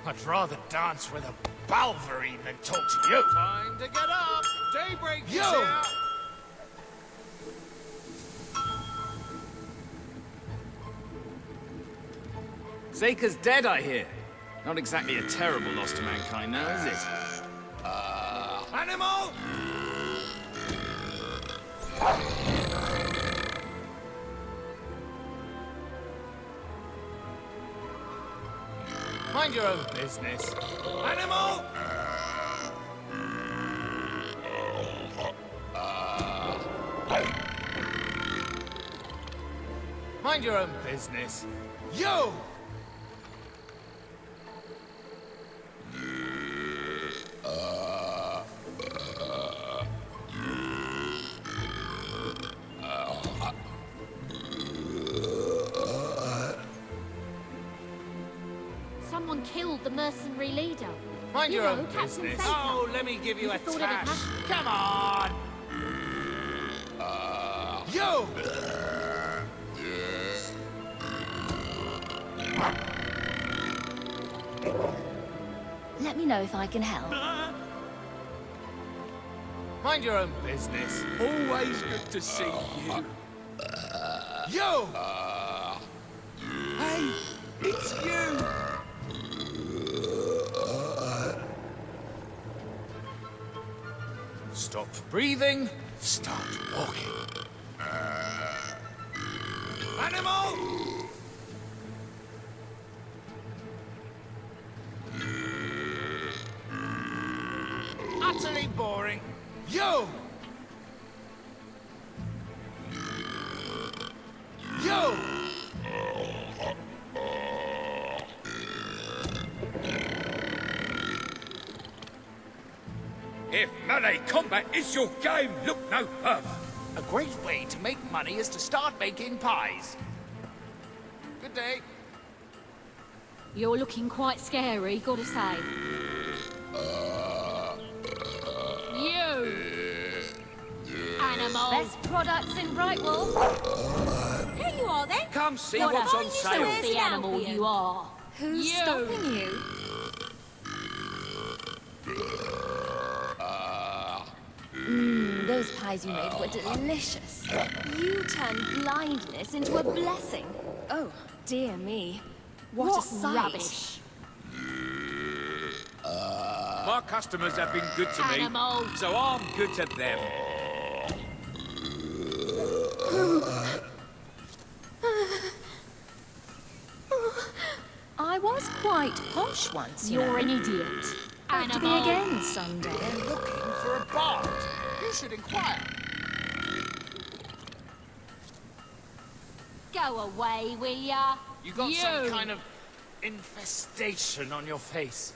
I'd rather dance with a Balverine than talk to you. Time to get up. Daybreak is here. Zeker's dead, I hear. Not exactly a terrible loss to mankind now, is it? Animal! Mind your own business. Animal! Mind your own business. You! Someone killed the mercenary leader. Mind your own Captain business. Saker. Oh, let me give you a Thought it'd tash. happen. Come on! You! Let me know if I can help. Mind your own business. Always good to see you. You! Hey, it's you! Stop breathing. Start walking. Animal! Utterly boring. You! You! If melee combat is your game, look no further. A great way to make money is to start making pies. Good day. You're looking quite scary, gotta say. You! Animal! Best products in Brightwall. Here you are, then. Come see What what's a on sale. filthy animal you are. Who's stopping you? Those pies you made were delicious. You turned blindness into a blessing. Oh, dear me. What a sight. Rubbish. My customers have been good to me, Animal. so I'm good to them. I was quite posh once, you You're know. an idiot. Hope to be Animal. again someday. They're looking for a bard. You should inquire. Go away, will ya? You got some kind of infestation on your face.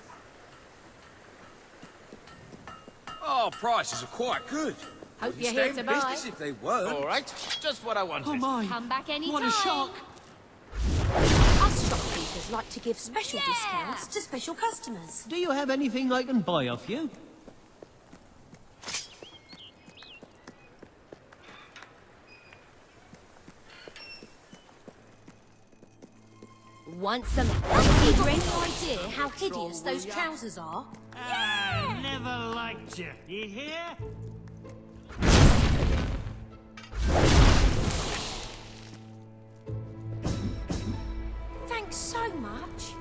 Oh, prices are quite good. Hope Wouldn't you're here stand to buy. business if they weren't. All right, just what I wanted. Oh my! Come back any What time. a shock! Us shopkeepers like to give special discounts to special customers. Do you have anything I can buy off you? Once a month. Have you got any idea how hideous those trousers are? never liked you. You hear? Thanks so much.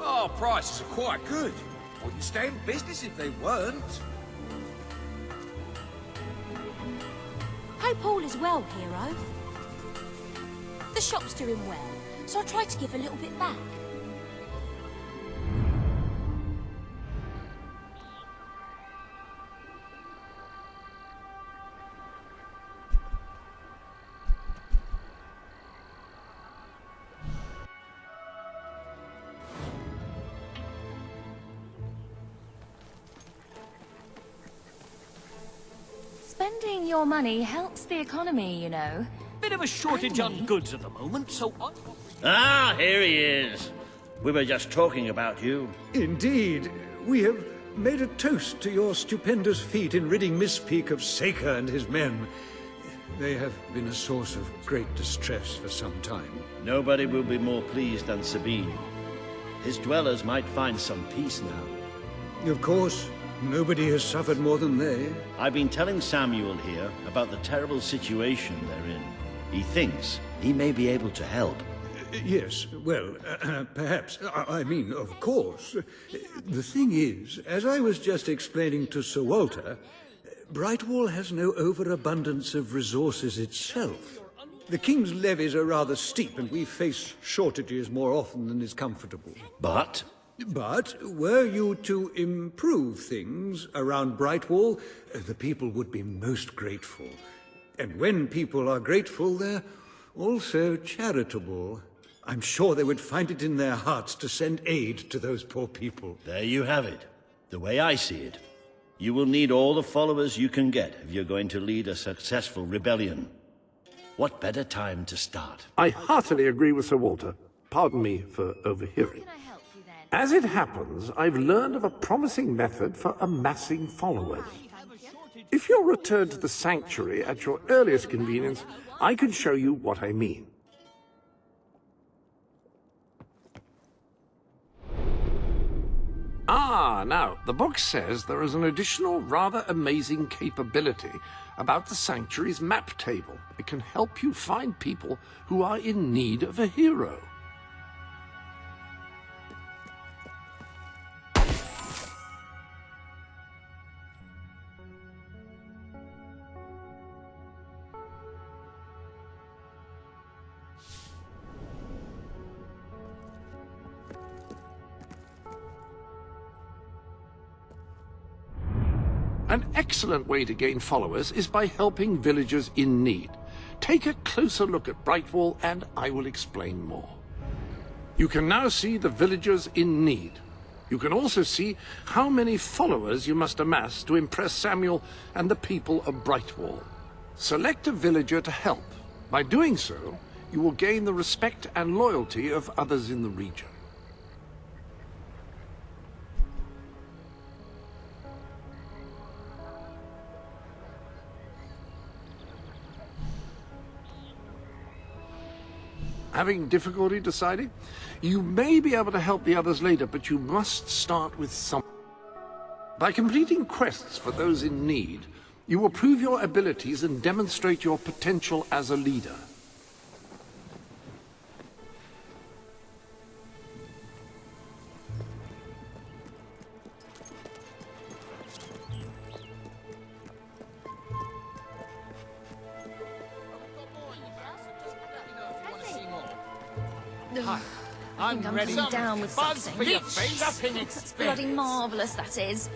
Oh, prices are quite good. Wouldn't stay in business if they weren't. Hope all is well, hero. The shop's doing well, so I tried to give a little bit back. Spending your money helps the economy, you know. Bit of a shortage on goods at the moment, so... Ah, here he is. We were just talking about you. Indeed. We have made a toast to your stupendous feat in ridding Misspeak of Saker and his men. They have been a source of great distress for some time. Nobody will be more pleased than Sabine. His dwellers might find some peace now. Of course. Nobody has suffered more than they. I've been telling Samuel here about the terrible situation they're in. He thinks he may be able to help. Yes, well, perhaps. I mean, of course. The thing is, as I was just explaining to Sir Walter, Brightwall has no overabundance of resources itself. The King's levies are rather steep, and we face shortages more often than is comfortable. But were you to improve things around Brightwall, the people would be most grateful. And when people are grateful, they're also charitable. I'm sure they would find it in their hearts to send aid to those poor people. There you have it. The way I see it. You will need all the followers you can get if you're going to lead a successful rebellion. What better time to start? I heartily agree with Sir Walter. Pardon me for overhearing. As it happens, I've learned of a promising method for amassing followers. If you'll return to the sanctuary at your earliest convenience, I can show you what I mean. Now, the book says there is an additional rather amazing capability about the sanctuary's map table. It can help you find people who are in need of a hero. An excellent way to gain followers is by helping villagers in need. Take a closer look at Brightwall and I will explain more. You can now see the villagers in need. You can also see how many followers you must amass to impress Samuel and the people of Brightwall. Select a villager to help. By doing so, you will gain the respect and loyalty of others in the region. Having difficulty deciding? You may be able to help the others later, but you must start with something. By completing quests for those in need, you will prove your abilities and demonstrate your potential as a leader. Hi. I think I'm ready. coming down with Buzz something. for your shopping That's bloody marvellous, that is.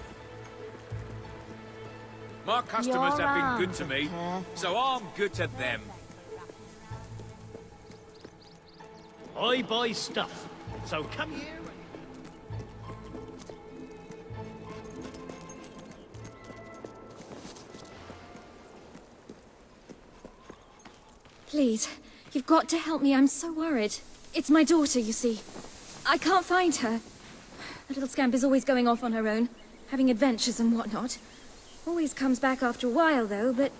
My customers You're have been good to on, me, Peter. so I'm good to them. I buy stuff, so come here. Please, you've got to help me. I'm so worried. It's my daughter, you see. I can't find her. The little scamp is always going off on her own, having adventures and whatnot. Always comes back after a while, though, but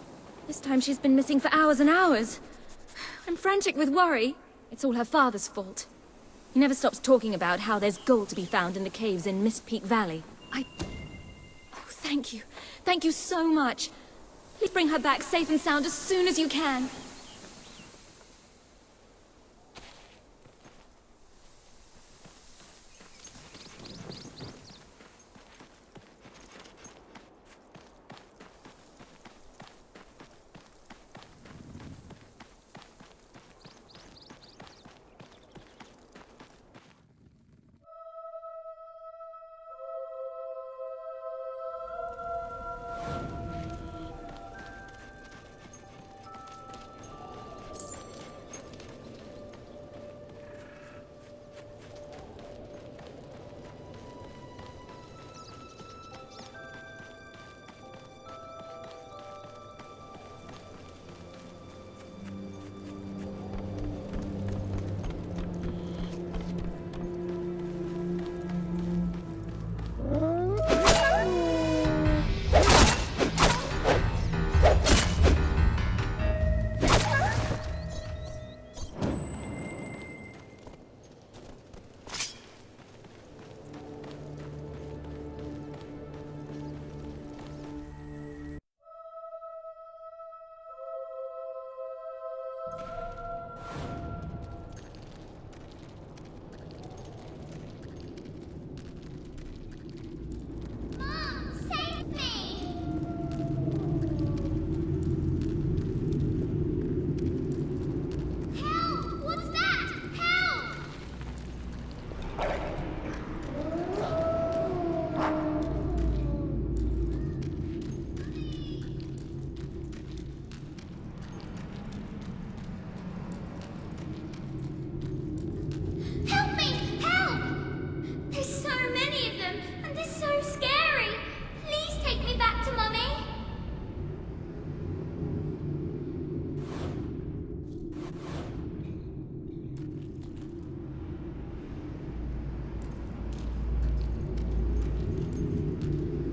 this time she's been missing for hours and hours. I'm frantic with worry. It's all her father's fault. He never stops talking about how there's gold to be found in the caves in Mist Peak Valley. Oh, thank you. Thank you so much. Please bring her back safe and sound as soon as you can.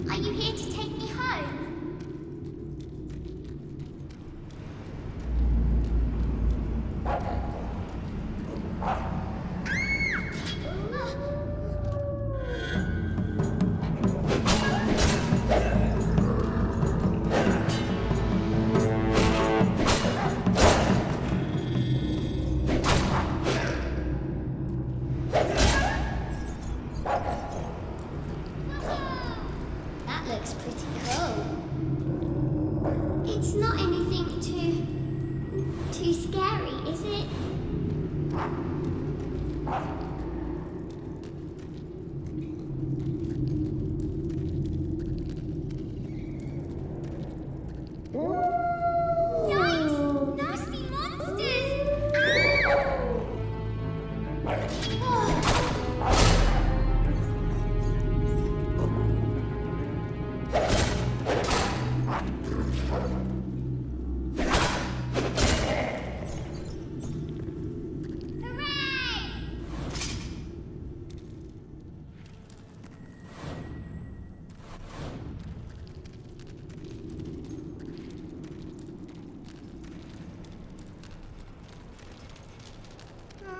Are you here to take me home? That looks pretty cool. It's not anything too scary, is it? Yikes! Nasty monsters!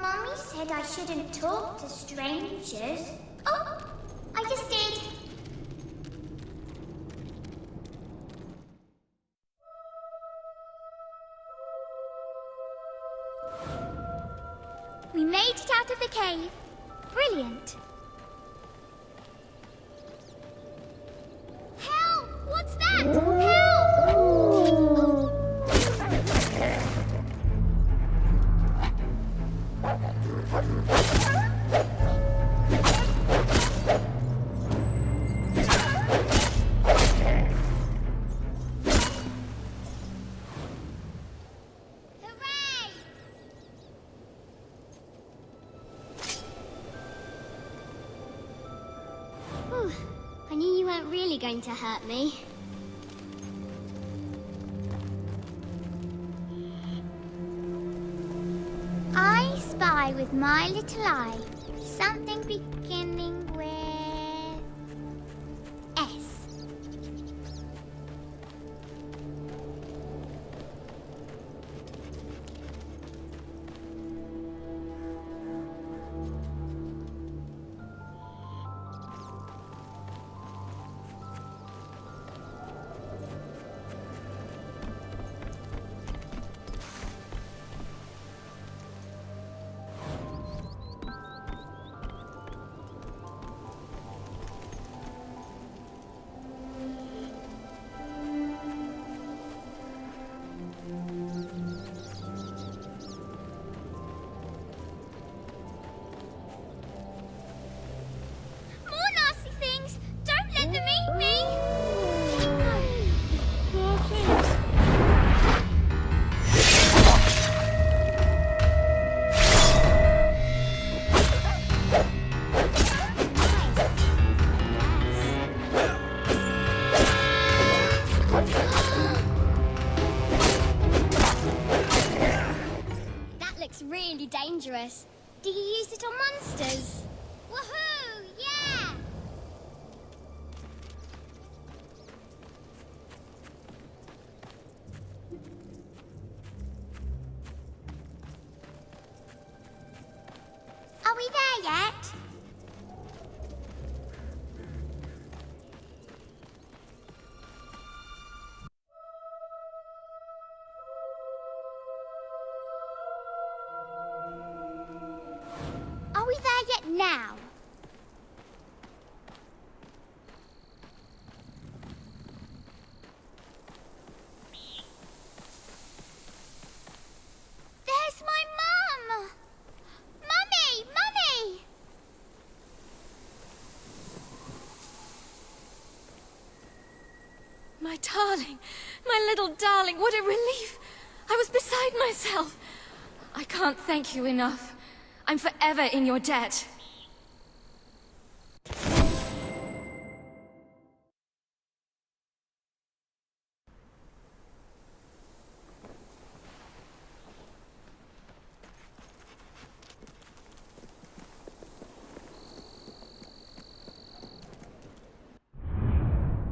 Mommy said I shouldn't talk to strangers. Oh, I just did. We made it out of the cave. Brilliant. Help! What's that? Help! Whew, I knew you weren't really going to hurt me. guy with my little eye. Something beginning with S. More nasty things! Don't let them eat me! That looks really dangerous. Do you use it on monsters? Woohoo! Yeah! Are we there yet? Are we there yet now? There's my mum! Mummy! Mummy! My darling, my little darling, what a relief! I was beside myself. I can't thank you enough. I'm forever in your debt.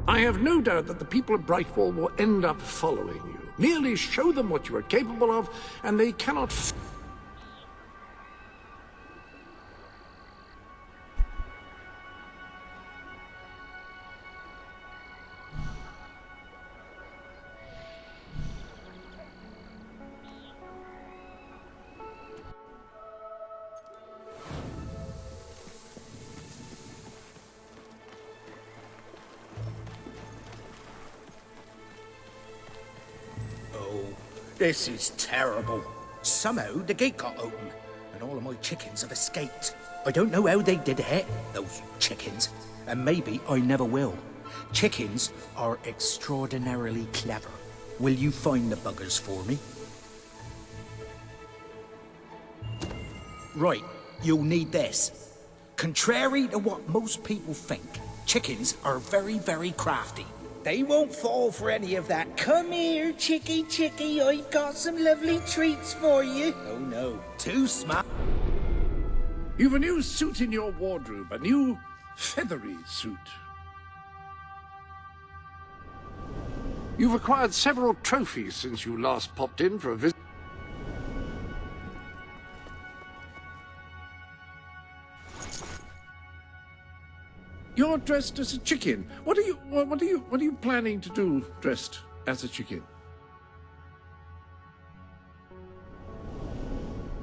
I have no doubt that the people of Brightwall will end up following you. Merely show them what you are capable of, and they cannot This is terrible. Somehow the gate got open, and all of my chickens have escaped. I don't know how they did it, those chickens, and maybe I never will. Chickens are extraordinarily clever. Will you find the buggers for me? Right, you'll need this. Contrary to what most people think, chickens are very, very crafty. They won't fall for any of that. Come here, chickie, chickie, I've got some lovely treats for you. Oh no, too smart. You've a new suit in your wardrobe, a new feathery suit. You've acquired several trophies since you last popped in for a visit. You're dressed as a chicken. What are you planning to do dressed as a chicken?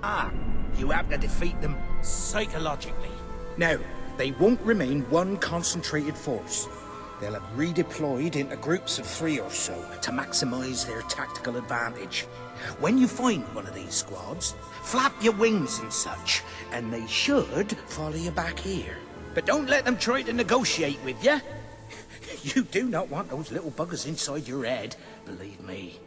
Ah, you have to defeat them psychologically. Now, they won't remain one concentrated force. They'll have redeployed into groups of 3 or so to maximize their tactical advantage. When you find one of these squads, flap your wings and such, and they should follow you back here. But don't let them try to negotiate with you. You do not want those little buggers inside your head, believe me.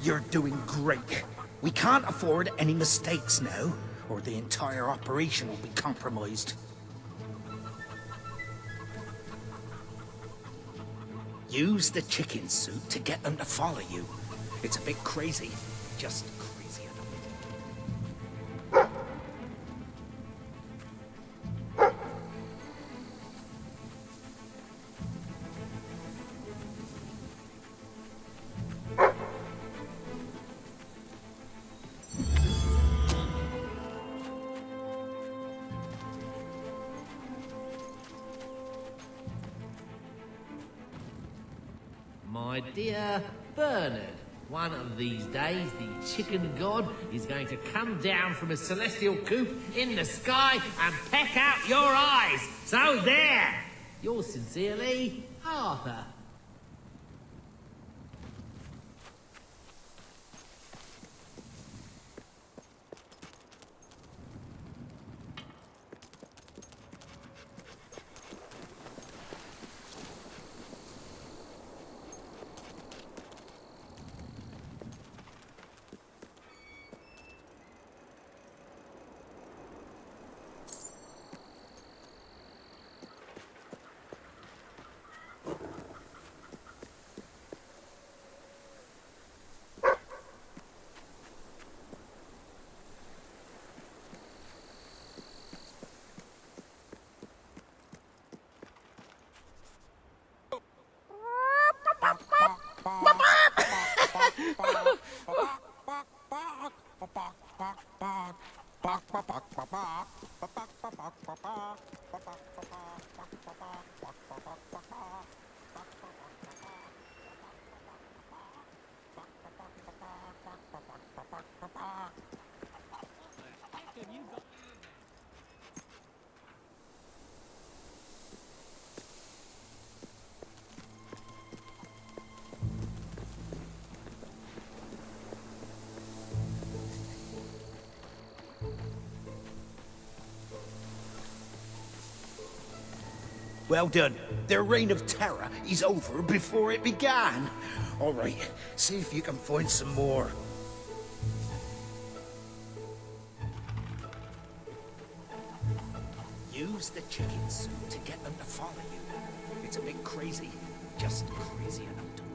You're doing great. We can't afford any mistakes now, or the entire operation will be compromised. Use the chicken suit to get them to follow you. It's a bit crazy, just crazy enough. My dear Bernard, one of these days the chicken god is going to come down from a celestial coop in the sky and peck out your eyes. So there! Yours sincerely, Arthur. Well done. Their reign of terror is over before it began. All right, see if you can find some more. Use the chicken suit to get them to follow you. It's a bit crazy, just crazy enough to work.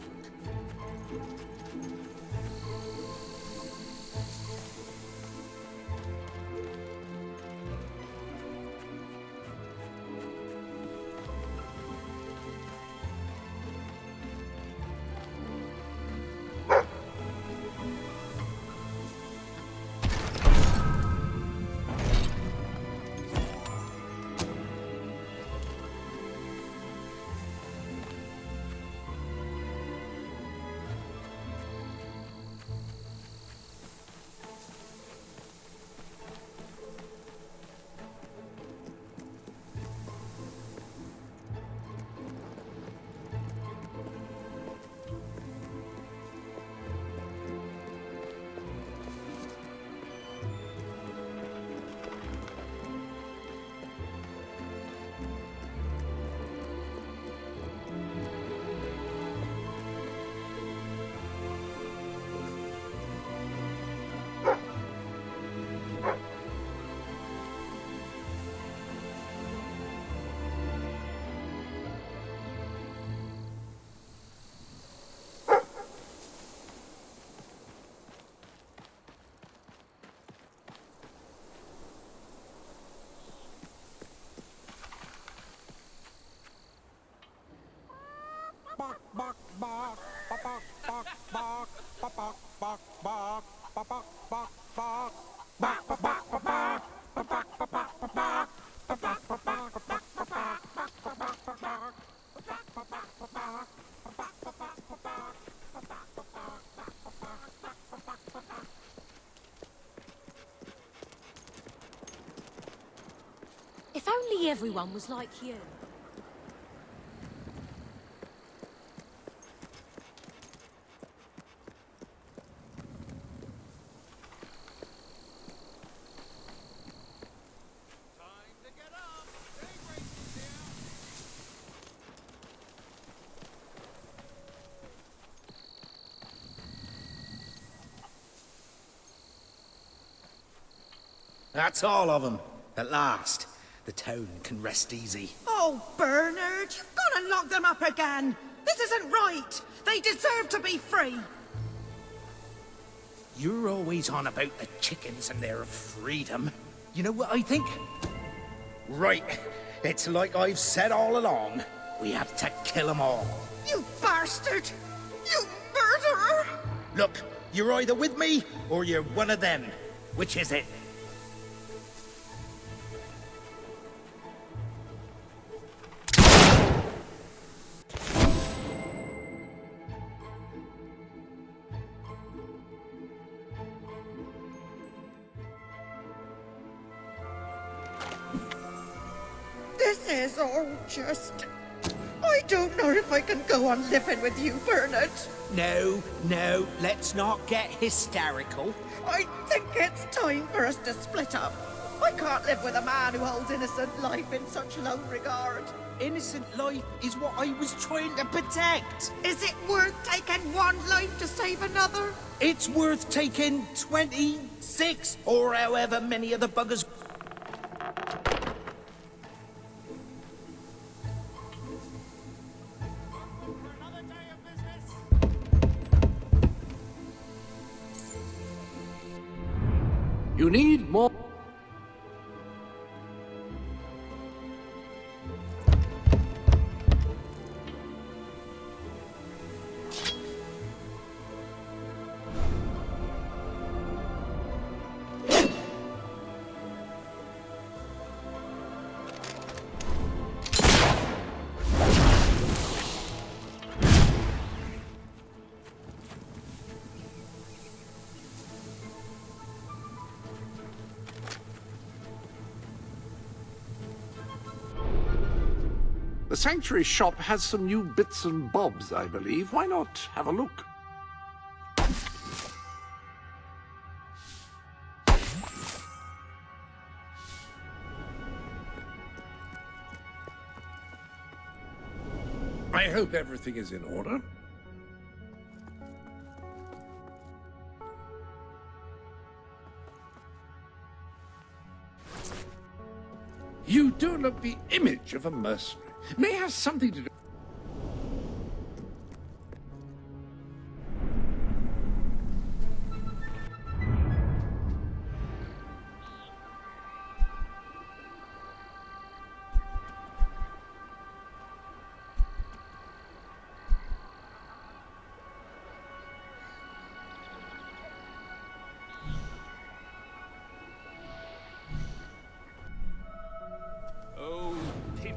If only everyone was like you. That's all of them. At last, the town can rest easy. Oh, Bernard, you've gone and locked them up again. This isn't right. They deserve to be free. You're always on about the chickens and their freedom. You know what I think? Right. It's like I've said all along. We have to kill them all. You bastard! You murderer! Look, you're either with me or you're one of them. Which is it? This is all just... I don't know if I can go on living with you, Bernard. No, let's not get hysterical. I think it's time for us to split up. I can't live with a man who holds innocent life in such low regard. Innocent life is what I was trying to protect. Is it worth taking one life to save another? It's worth taking 26 or however many of the buggers. You need more... The Sanctuary shop has some new bits and bobs, I believe. Why not have a look? I hope everything is in order. You do look the image of a mercenary. May have something to do...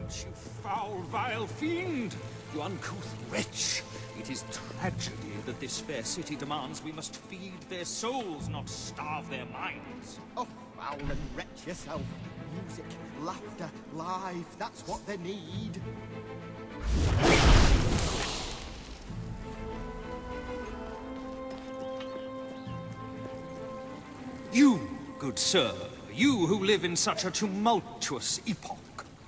You foul, vile fiend! You uncouth wretch! It is tragedy that this fair city demands we must feed their souls, not starve their minds. Oh, foul and wretch yourself. Music, laughter, life, that's what they need. You, good sir, you who live in such a tumultuous epoch,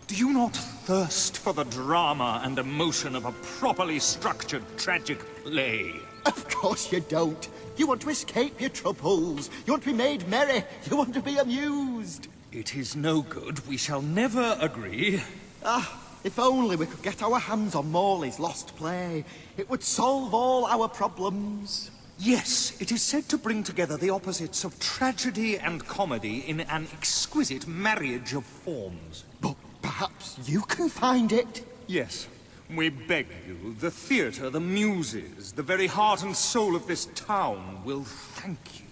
do you not thirst for the drama and emotion of a properly structured tragic play? Of course you don't. You want to escape your troubles. You want to be made merry. You want to be amused. It is no good. We shall never agree. Ah, if only we could get our hands on Morley's lost play. It would solve all our problems. Yes, it is said to bring together the opposites of tragedy and comedy in an exquisite marriage of forms. But perhaps you can find it? Yes. We beg you, the theatre, the muses, the very heart and soul of this town will thank you.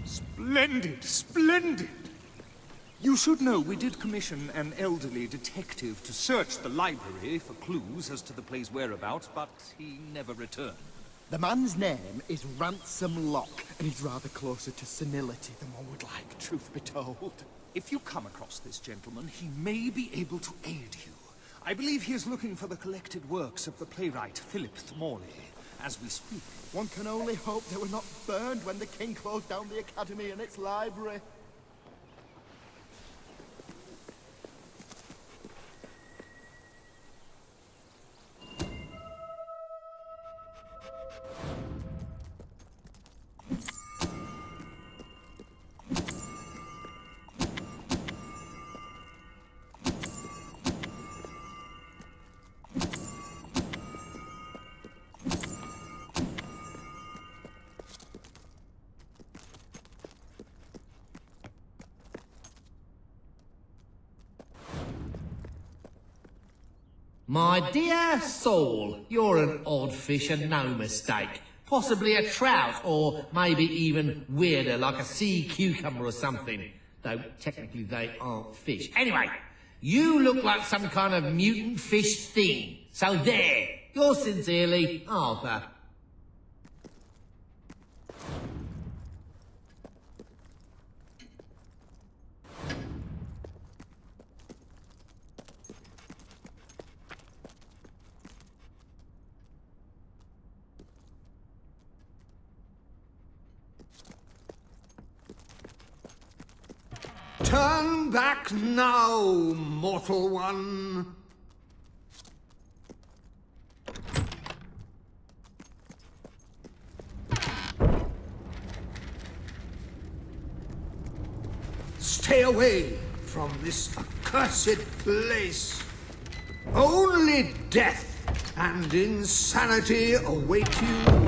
Splendid, splendid! You should know we did commission an elderly detective to search the library for clues as to the play's whereabouts, but he never returned. The man's name is Ransom Locke, and he's rather closer to senility than one would like, truth be told. If you come across this gentleman, he may be able to aid you. I believe he is looking for the collected works of the playwright Philip Morley, as we speak. One can only hope they were not burned when the king closed down the academy and its library. My dear Saul, you're an odd fish and no mistake. Possibly a trout, or maybe even weirder, like a sea cucumber or something. Though technically they aren't fish. Anyway, you look like some kind of mutant fish thing. So there, yours sincerely, Arthur. Turn back now, mortal one. Stay away from this accursed place. Only death and insanity await you.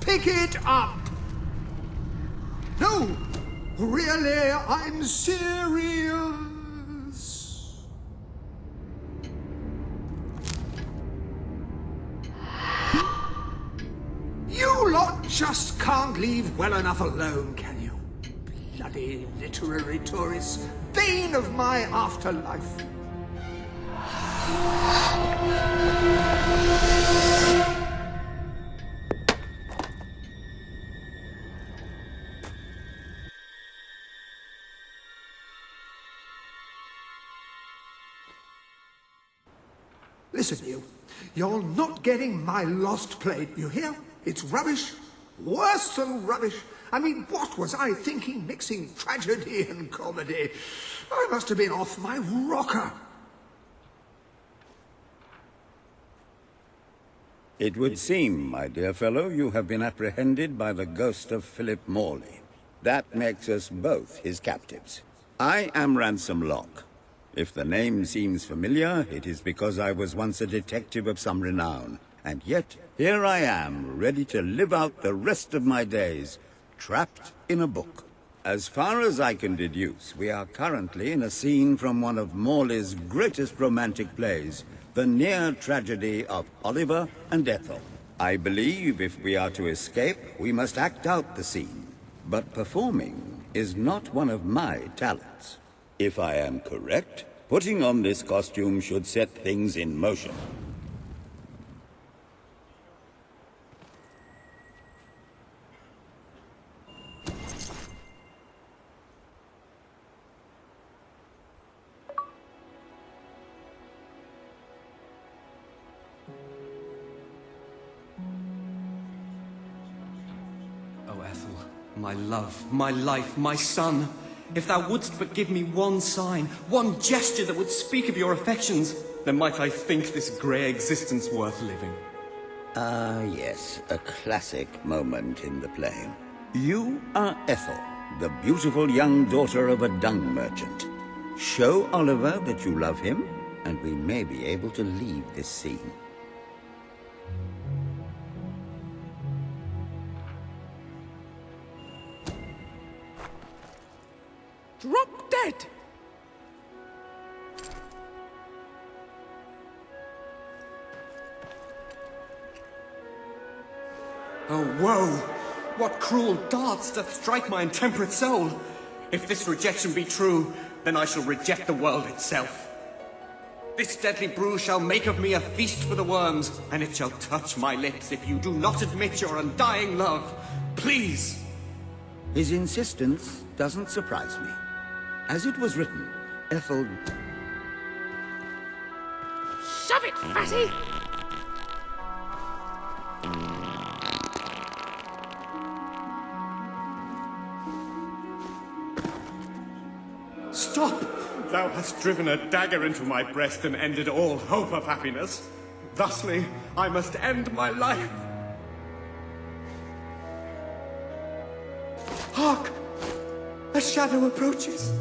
Pick it up! No! Really, I'm serious. You lot just can't leave well enough alone, can you? Bloody literary tourists, bane of my afterlife. Listen, you're not getting my lost plate, you hear? It's rubbish. Worse than rubbish. I mean, what was I thinking mixing tragedy and comedy? I must have been off my rocker. It would seem, my dear fellow, you have been apprehended by the ghost of Philip Morley. That makes us both his captives. I am Ransom Locke. If the name seems familiar, it is because I was once a detective of some renown. And yet, here I am, ready to live out the rest of my days, trapped in a book. As far as I can deduce, we are currently in a scene from one of Morley's greatest romantic plays, the near tragedy of Oliver and Ethel. I believe if we are to escape, we must act out the scene. But performing is not one of my talents. If I am correct, putting on this costume should set things in motion. Oh, Ethel, my love, my life, my son. If thou wouldst but give me one sign, one gesture that would speak of your affections, then might I think this grey existence worth living. Ah, yes, a classic moment in the play. You are Ethel, the beautiful young daughter of a dung merchant. Show Oliver that you love him, and we may be able to leave this scene. Drop dead! Oh, woe! What cruel darts doth strike my intemperate soul! If this rejection be true, then I shall reject the world itself. This deadly brew shall make of me a feast for the worms, and it shall touch my lips if you do not admit your undying love. Please! His insistence doesn't surprise me. As it was written, Ethel... Shove it, fatty! Stop! Thou hast driven a dagger into my breast and ended all hope of happiness. Thusly, I must end my life. Hark! A shadow approaches.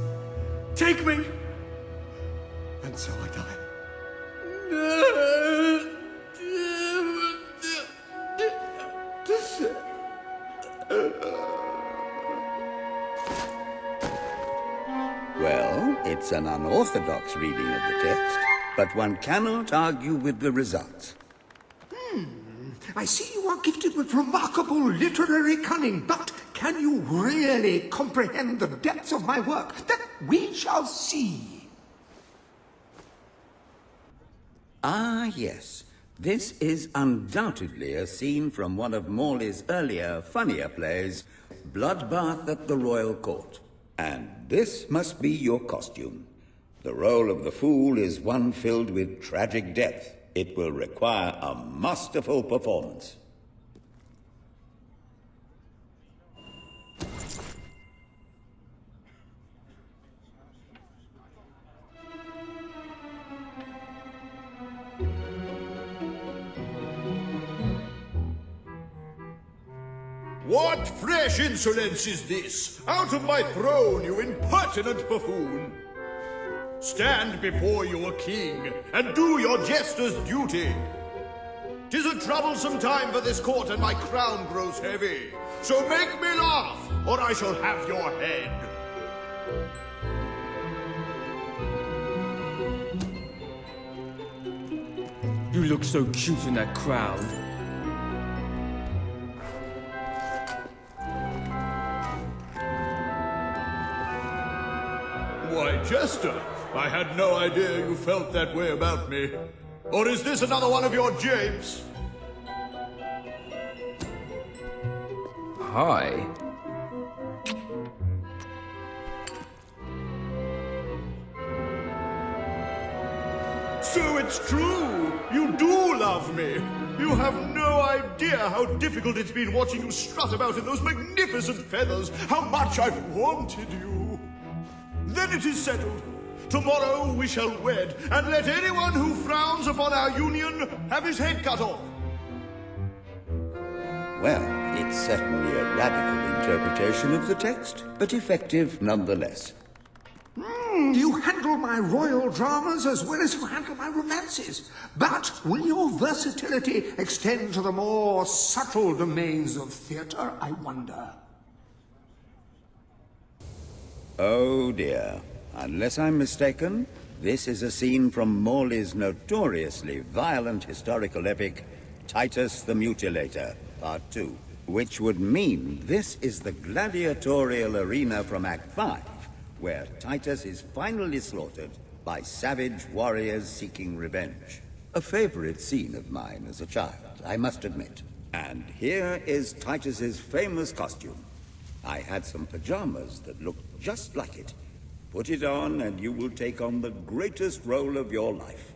Take me! And so I die. It's an unorthodox reading of the text, but one cannot argue with the results. I see you are gifted with remarkable literary cunning, but can you really comprehend the depths of my work? That we shall see. Ah, yes. This is undoubtedly a scene from one of Morley's earlier, funnier plays, Bloodbath at the Royal Court. And this must be your costume. The role of the fool is one filled with tragic depth. It will require a masterful performance. What fresh insolence is this? Out of my throne, you impertinent buffoon! Stand before your king, and do your jester's duty. 'Tis a troublesome time for this court, and my crown grows heavy. So make me laugh, or I shall have your head. You look so cute in that crown. Why, Jester, I had no idea you felt that way about me. Or is this another one of your japes? Hi. So it's true! You do love me! You have no idea how difficult it's been watching you strut about in those magnificent feathers, how much I've wanted you. Then it is settled. Tomorrow we shall wed, and let anyone who frowns upon our union have his head cut off. Well, it's certainly a radical interpretation of the text, but effective nonetheless. You handle my royal dramas as well as you handle my romances. But will your versatility extend to the more subtle domains of theatre, I wonder? Oh dear. Unless I'm mistaken, this is a scene from Morley's notoriously violent historical epic, Titus the Mutilator, Part 2. Which would mean this is the gladiatorial arena from Act 5, where Titus is finally slaughtered by savage warriors seeking revenge. A favorite scene of mine as a child, I must admit. And here is Titus's famous costume. I had some pajamas that looked just like it. Put it on and you will take on the greatest role of your life.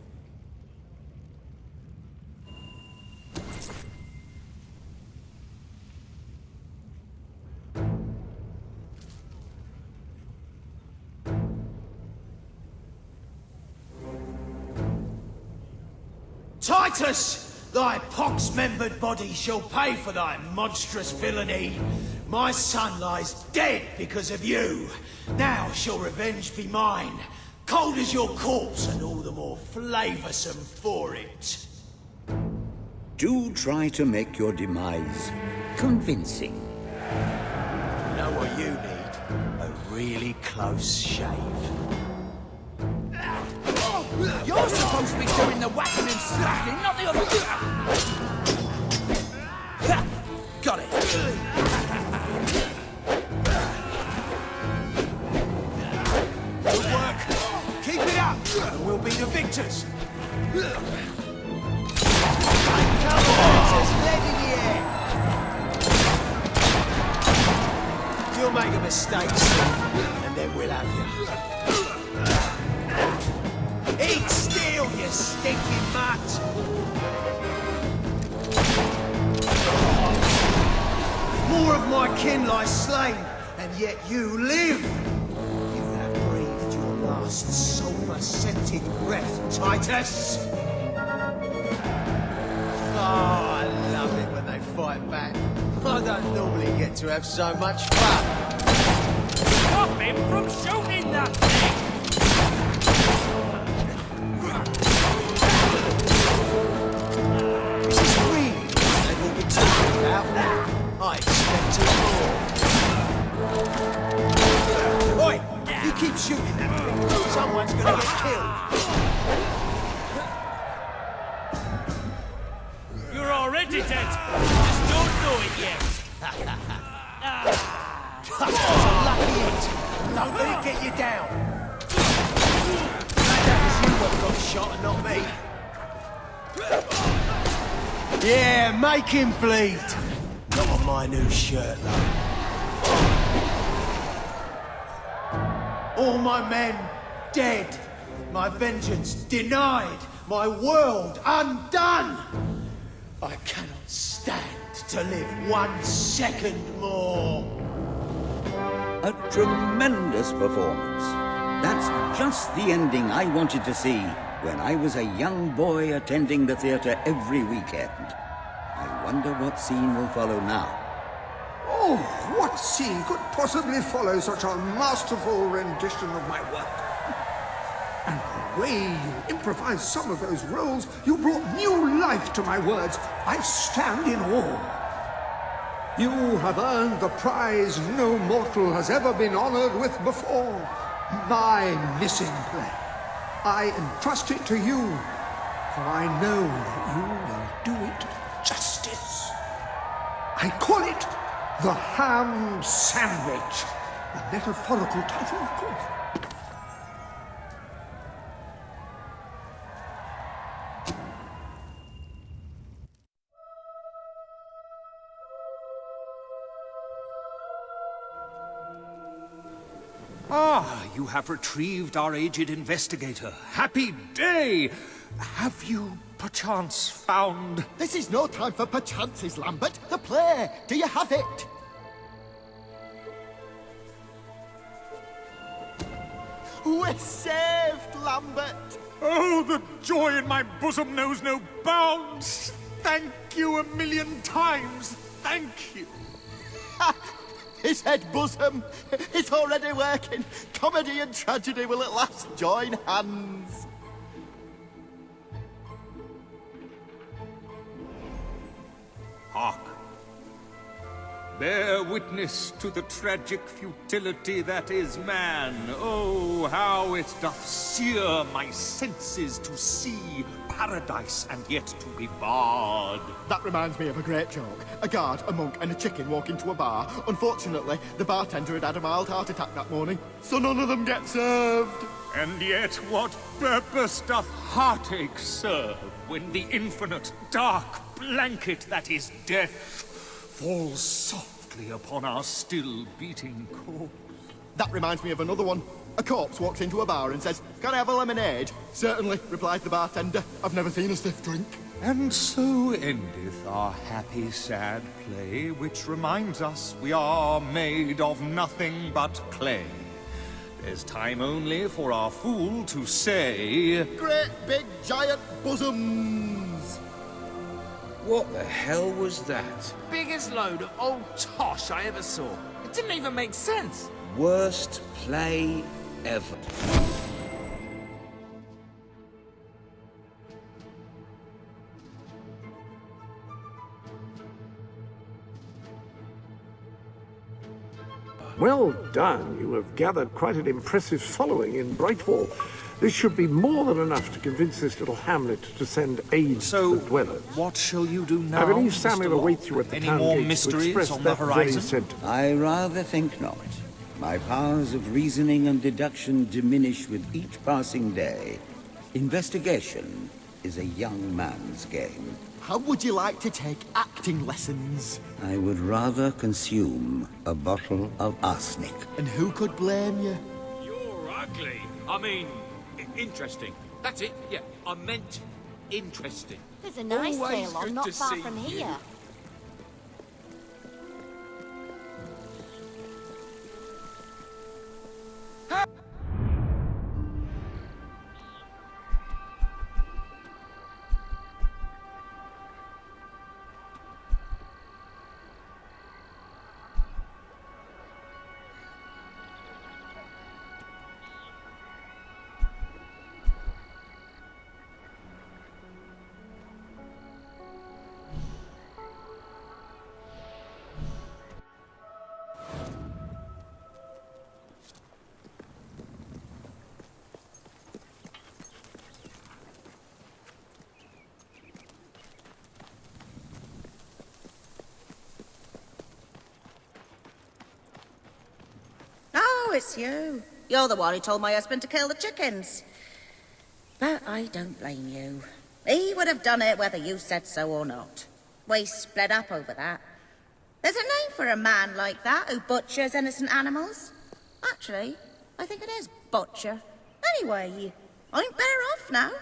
Titus, thy pox-membered body shall pay for thy monstrous villainy. My son lies dead because of you. Now shall revenge be mine, cold as your corpse and all the more flavoursome for it. Do try to make your demise convincing. You know what you need? A really close shave. You're supposed to be doing the whacking and slashing, not the other. Got it. Good work. Keep it up, and we'll be the victors. There's lead in the air. You'll make a mistake, and then we'll have you. Eat still, you stinking mutt! More of my kin lie slain, and yet you live! You have breathed your last sulphur-scented breath, Titus! Oh, I love it when they fight back. I don't normally get to have so much fun. Stop him from shooting that thing! This is really what they've all been talking about. I expected more. Oi! You keep shooting that thing. Someone you're gonna get killed. You're already dead. Just don't know it yet. That's a lucky hit. Don't let it get you down. That was you what got shot and not me. Yeah, make him bleed. Not on my new shirt, though. All my men dead. My vengeance denied. My world undone. I cannot stand to live 1 second more. A tremendous performance. That's just the ending I wanted to see when I was a young boy attending the theatre every weekend. I wonder what scene will follow now. Oh, what scene could possibly follow such a masterful rendition of my work? And the way you improvised some of those roles, you brought new life to my words. I stand in awe. You have earned the prize no mortal has ever been honored with before. My missing play. I entrust it to you, for I know that you will do it justice. I call it the Ham Sandwich. A metaphorical title, of course. Ah, you have retrieved our aged investigator. Happy day! Have you, perchance, found... This is no time for perchances, Lambert. The play. Do you have it? We're saved, Lambert. Oh, the joy in my bosom knows no bounds. Thank you a million times. Thank you. His head bosom. It's already working. Comedy and tragedy will at last join hands. Hark. Bear witness to the tragic futility that is man. Oh, how it doth sear my senses to see paradise and yet to be barred. That reminds me of a great joke. A guard, a monk, and a chicken walk into a bar. Unfortunately, the bartender had a mild heart attack that morning, so none of them get served. And yet what purpose doth heartache serve when the infinite dark blanket that is death falls softly upon our still beating corpse? That reminds me of another one. A corpse walks into a bar and says, "Can I have a lemonade?" "Certainly," replies the bartender. "I've never seen a stiff drink." And so endeth our happy sad play, which reminds us we are made of nothing but clay. There's time only for our fool to say... Great big giant bosoms! What the hell was that? Biggest load of old tosh I ever saw. It didn't even make sense. Worst play ever. Well done. You have gathered quite an impressive following in Brightwall. This should be more than enough to convince this little hamlet to send aid to the dwellers. What shall you do now, I believe Mr. Samuel Locke? awaits you at the Any town more gates to mysteries express on the that very horizon? sentiment. I rather think not. My powers of reasoning and deduction diminish with each passing day. Investigation is a young man's game. How would you like to take acting lessons? I would rather consume a bottle of arsenic. And who could blame you? You're ugly. I mean, interesting. That's it. Yeah, I meant interesting. There's a nice Always sail on good not to far see from you. here. it's you. You're the one who told my husband to kill the chickens. But I don't blame you. He would have done it whether you said so or not. We split up over that. There's a name for a man like that who butchers innocent animals. Actually, I think it is butcher. Anyway, I'm better off now.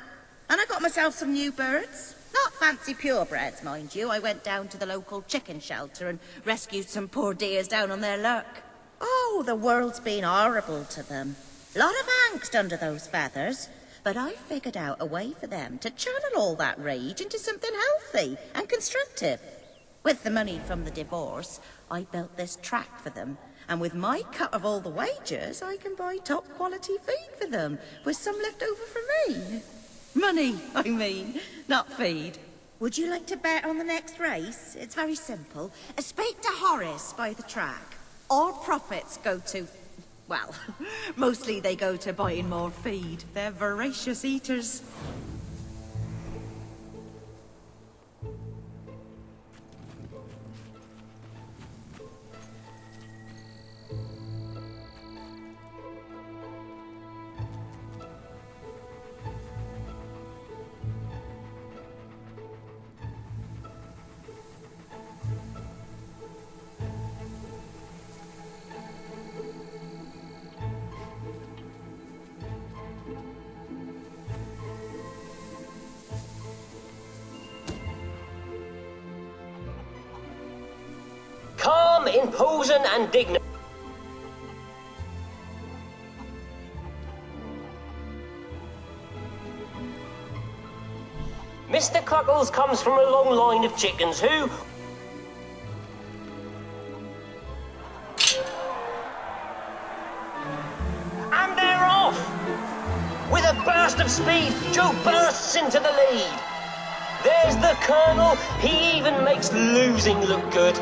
And I got myself some new birds. Not fancy purebreds, mind you. I went down to the local chicken shelter and rescued some poor dears down on their luck. Oh, the world's been horrible to them. Lot of angst under those feathers. But I figured out a way for them to channel all that rage into something healthy and constructive. With the money from the divorce, I built this track for them. And with my cut of all the wages, I can buy top quality feed for them, with some left over for me. Money, I mean, not feed. Would you like to bet on the next race? It's very simple. Speak to Horace by the track. All profits go to... well, mostly they go to buying more feed. They're voracious eaters. Calm, imposing, and dignified. Mr. Cluckles comes from a long line of chickens who... and they're off! With a burst of speed, Joe bursts into the lead. There's the Colonel. He even makes losing look good.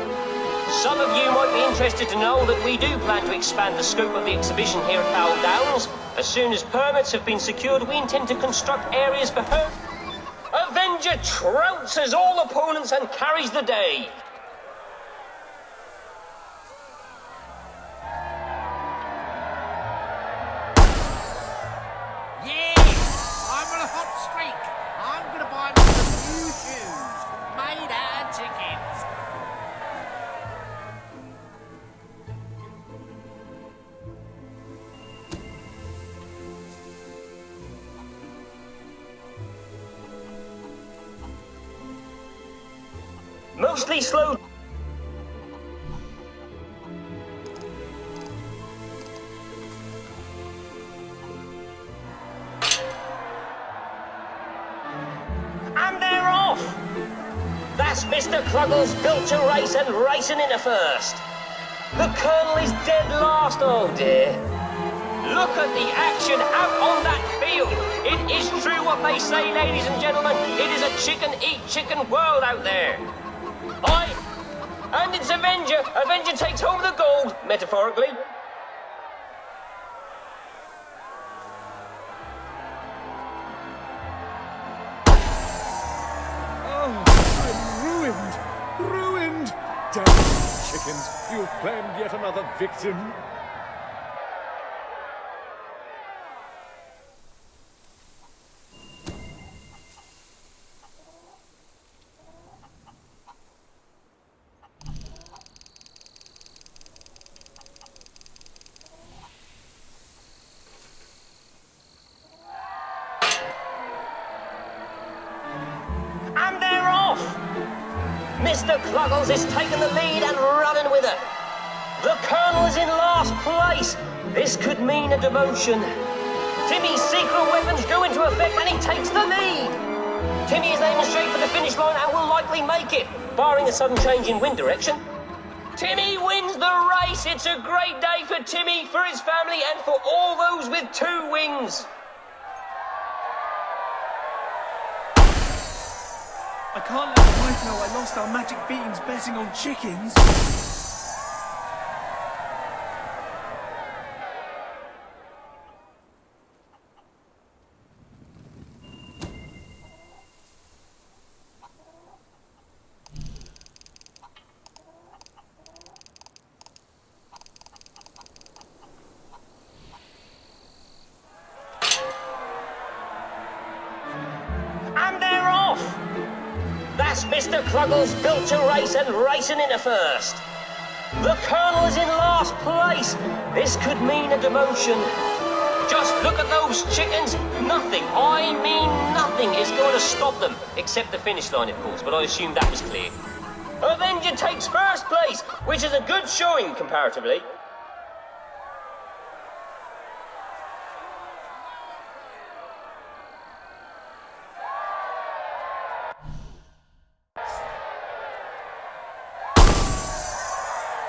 Some of you might be interested to know that we do plan to expand the scope of the exhibition here at Foul Downs. As soon as permits have been secured, we intend to construct areas for her. Avenger trounces all opponents and carries the day. Yeah! I'm on a hot streak. I'm gonna buy myself new shoes. Made out of chickens. Mostly slow. And they're off! That's Mr. Cluggles built to race and racing into first. The Colonel is dead last, oh dear. Look at the action out on that field. It is true what they say, ladies and gentlemen. It is a chicken-eat-chicken world out there. And it's Avenger. Avenger takes home the gold, metaphorically. Oh, I'm ruined! Ruined! Damn chickens, you've planned yet another victim. Mr. Cluggles is taking the lead and running with it. The Colonel is in last place. This could mean a demotion. Timmy's secret weapons go into effect and he takes the lead. Timmy is aiming straight for the finish line and will likely make it, barring a sudden change in wind direction. Timmy wins the race. It's a great day for Timmy, for his family, and for all those with 2 wings. I can't let my wife know I lost our magic beans betting on chickens. Yes, Mr. Cluggles built to race and racing into first. The Colonel is in last place. This could mean a demotion. Just look at those chickens. Nothing, I mean nothing, is going to stop them. Except the finish line, of course, but I assume that was clear. Avenger takes first place, which is a good showing comparatively.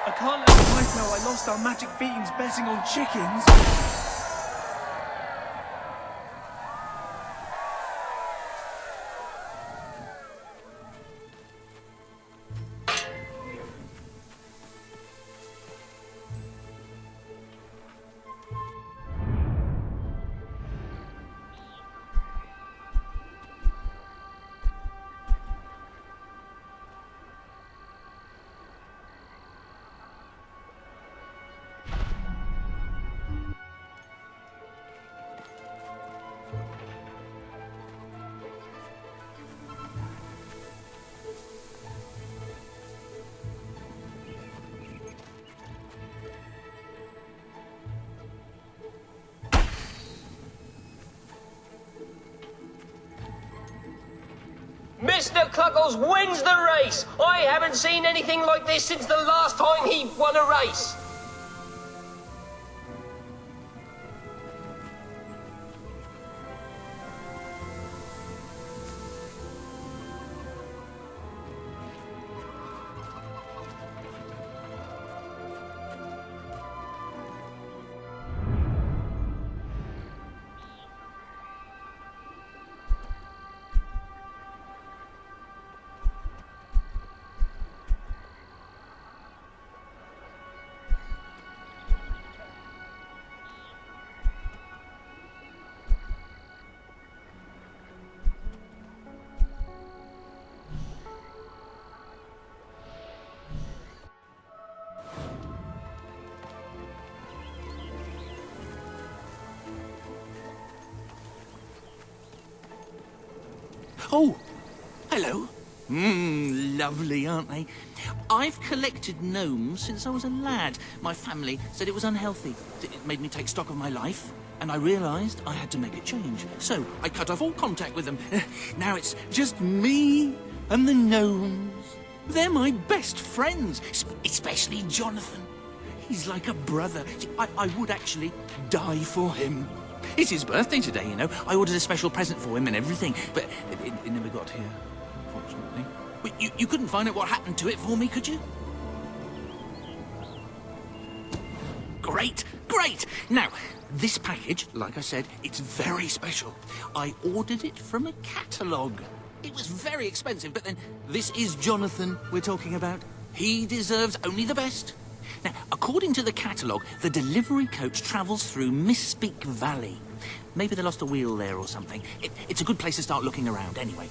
I can't let my wife know I lost our magic beans betting on chickens. Mr. Cluggles wins the race! I haven't seen anything like this since the last time he won a race! Oh, hello. Lovely, aren't they? I've collected gnomes since I was a lad. My family said it was unhealthy. It made me take stock of my life, and I realised I had to make a change. So I cut off all contact with them. Now it's just me and the gnomes. They're my best friends, especially Jonathan. He's like a brother. I would actually die for him. It's his birthday today, you know. I ordered a special present for him and everything, but it never got here, unfortunately. But you couldn't find out what happened to it for me, could you? Great, great! Now, this package, like I said, it's very special. I ordered it from a catalogue. It was very expensive, but then this is Jonathan we're talking about. He deserves only the best. Now, according to the catalogue, the delivery coach travels through Misspeak Valley. Maybe they lost a wheel there or something. It's a good place to start looking around, anyway.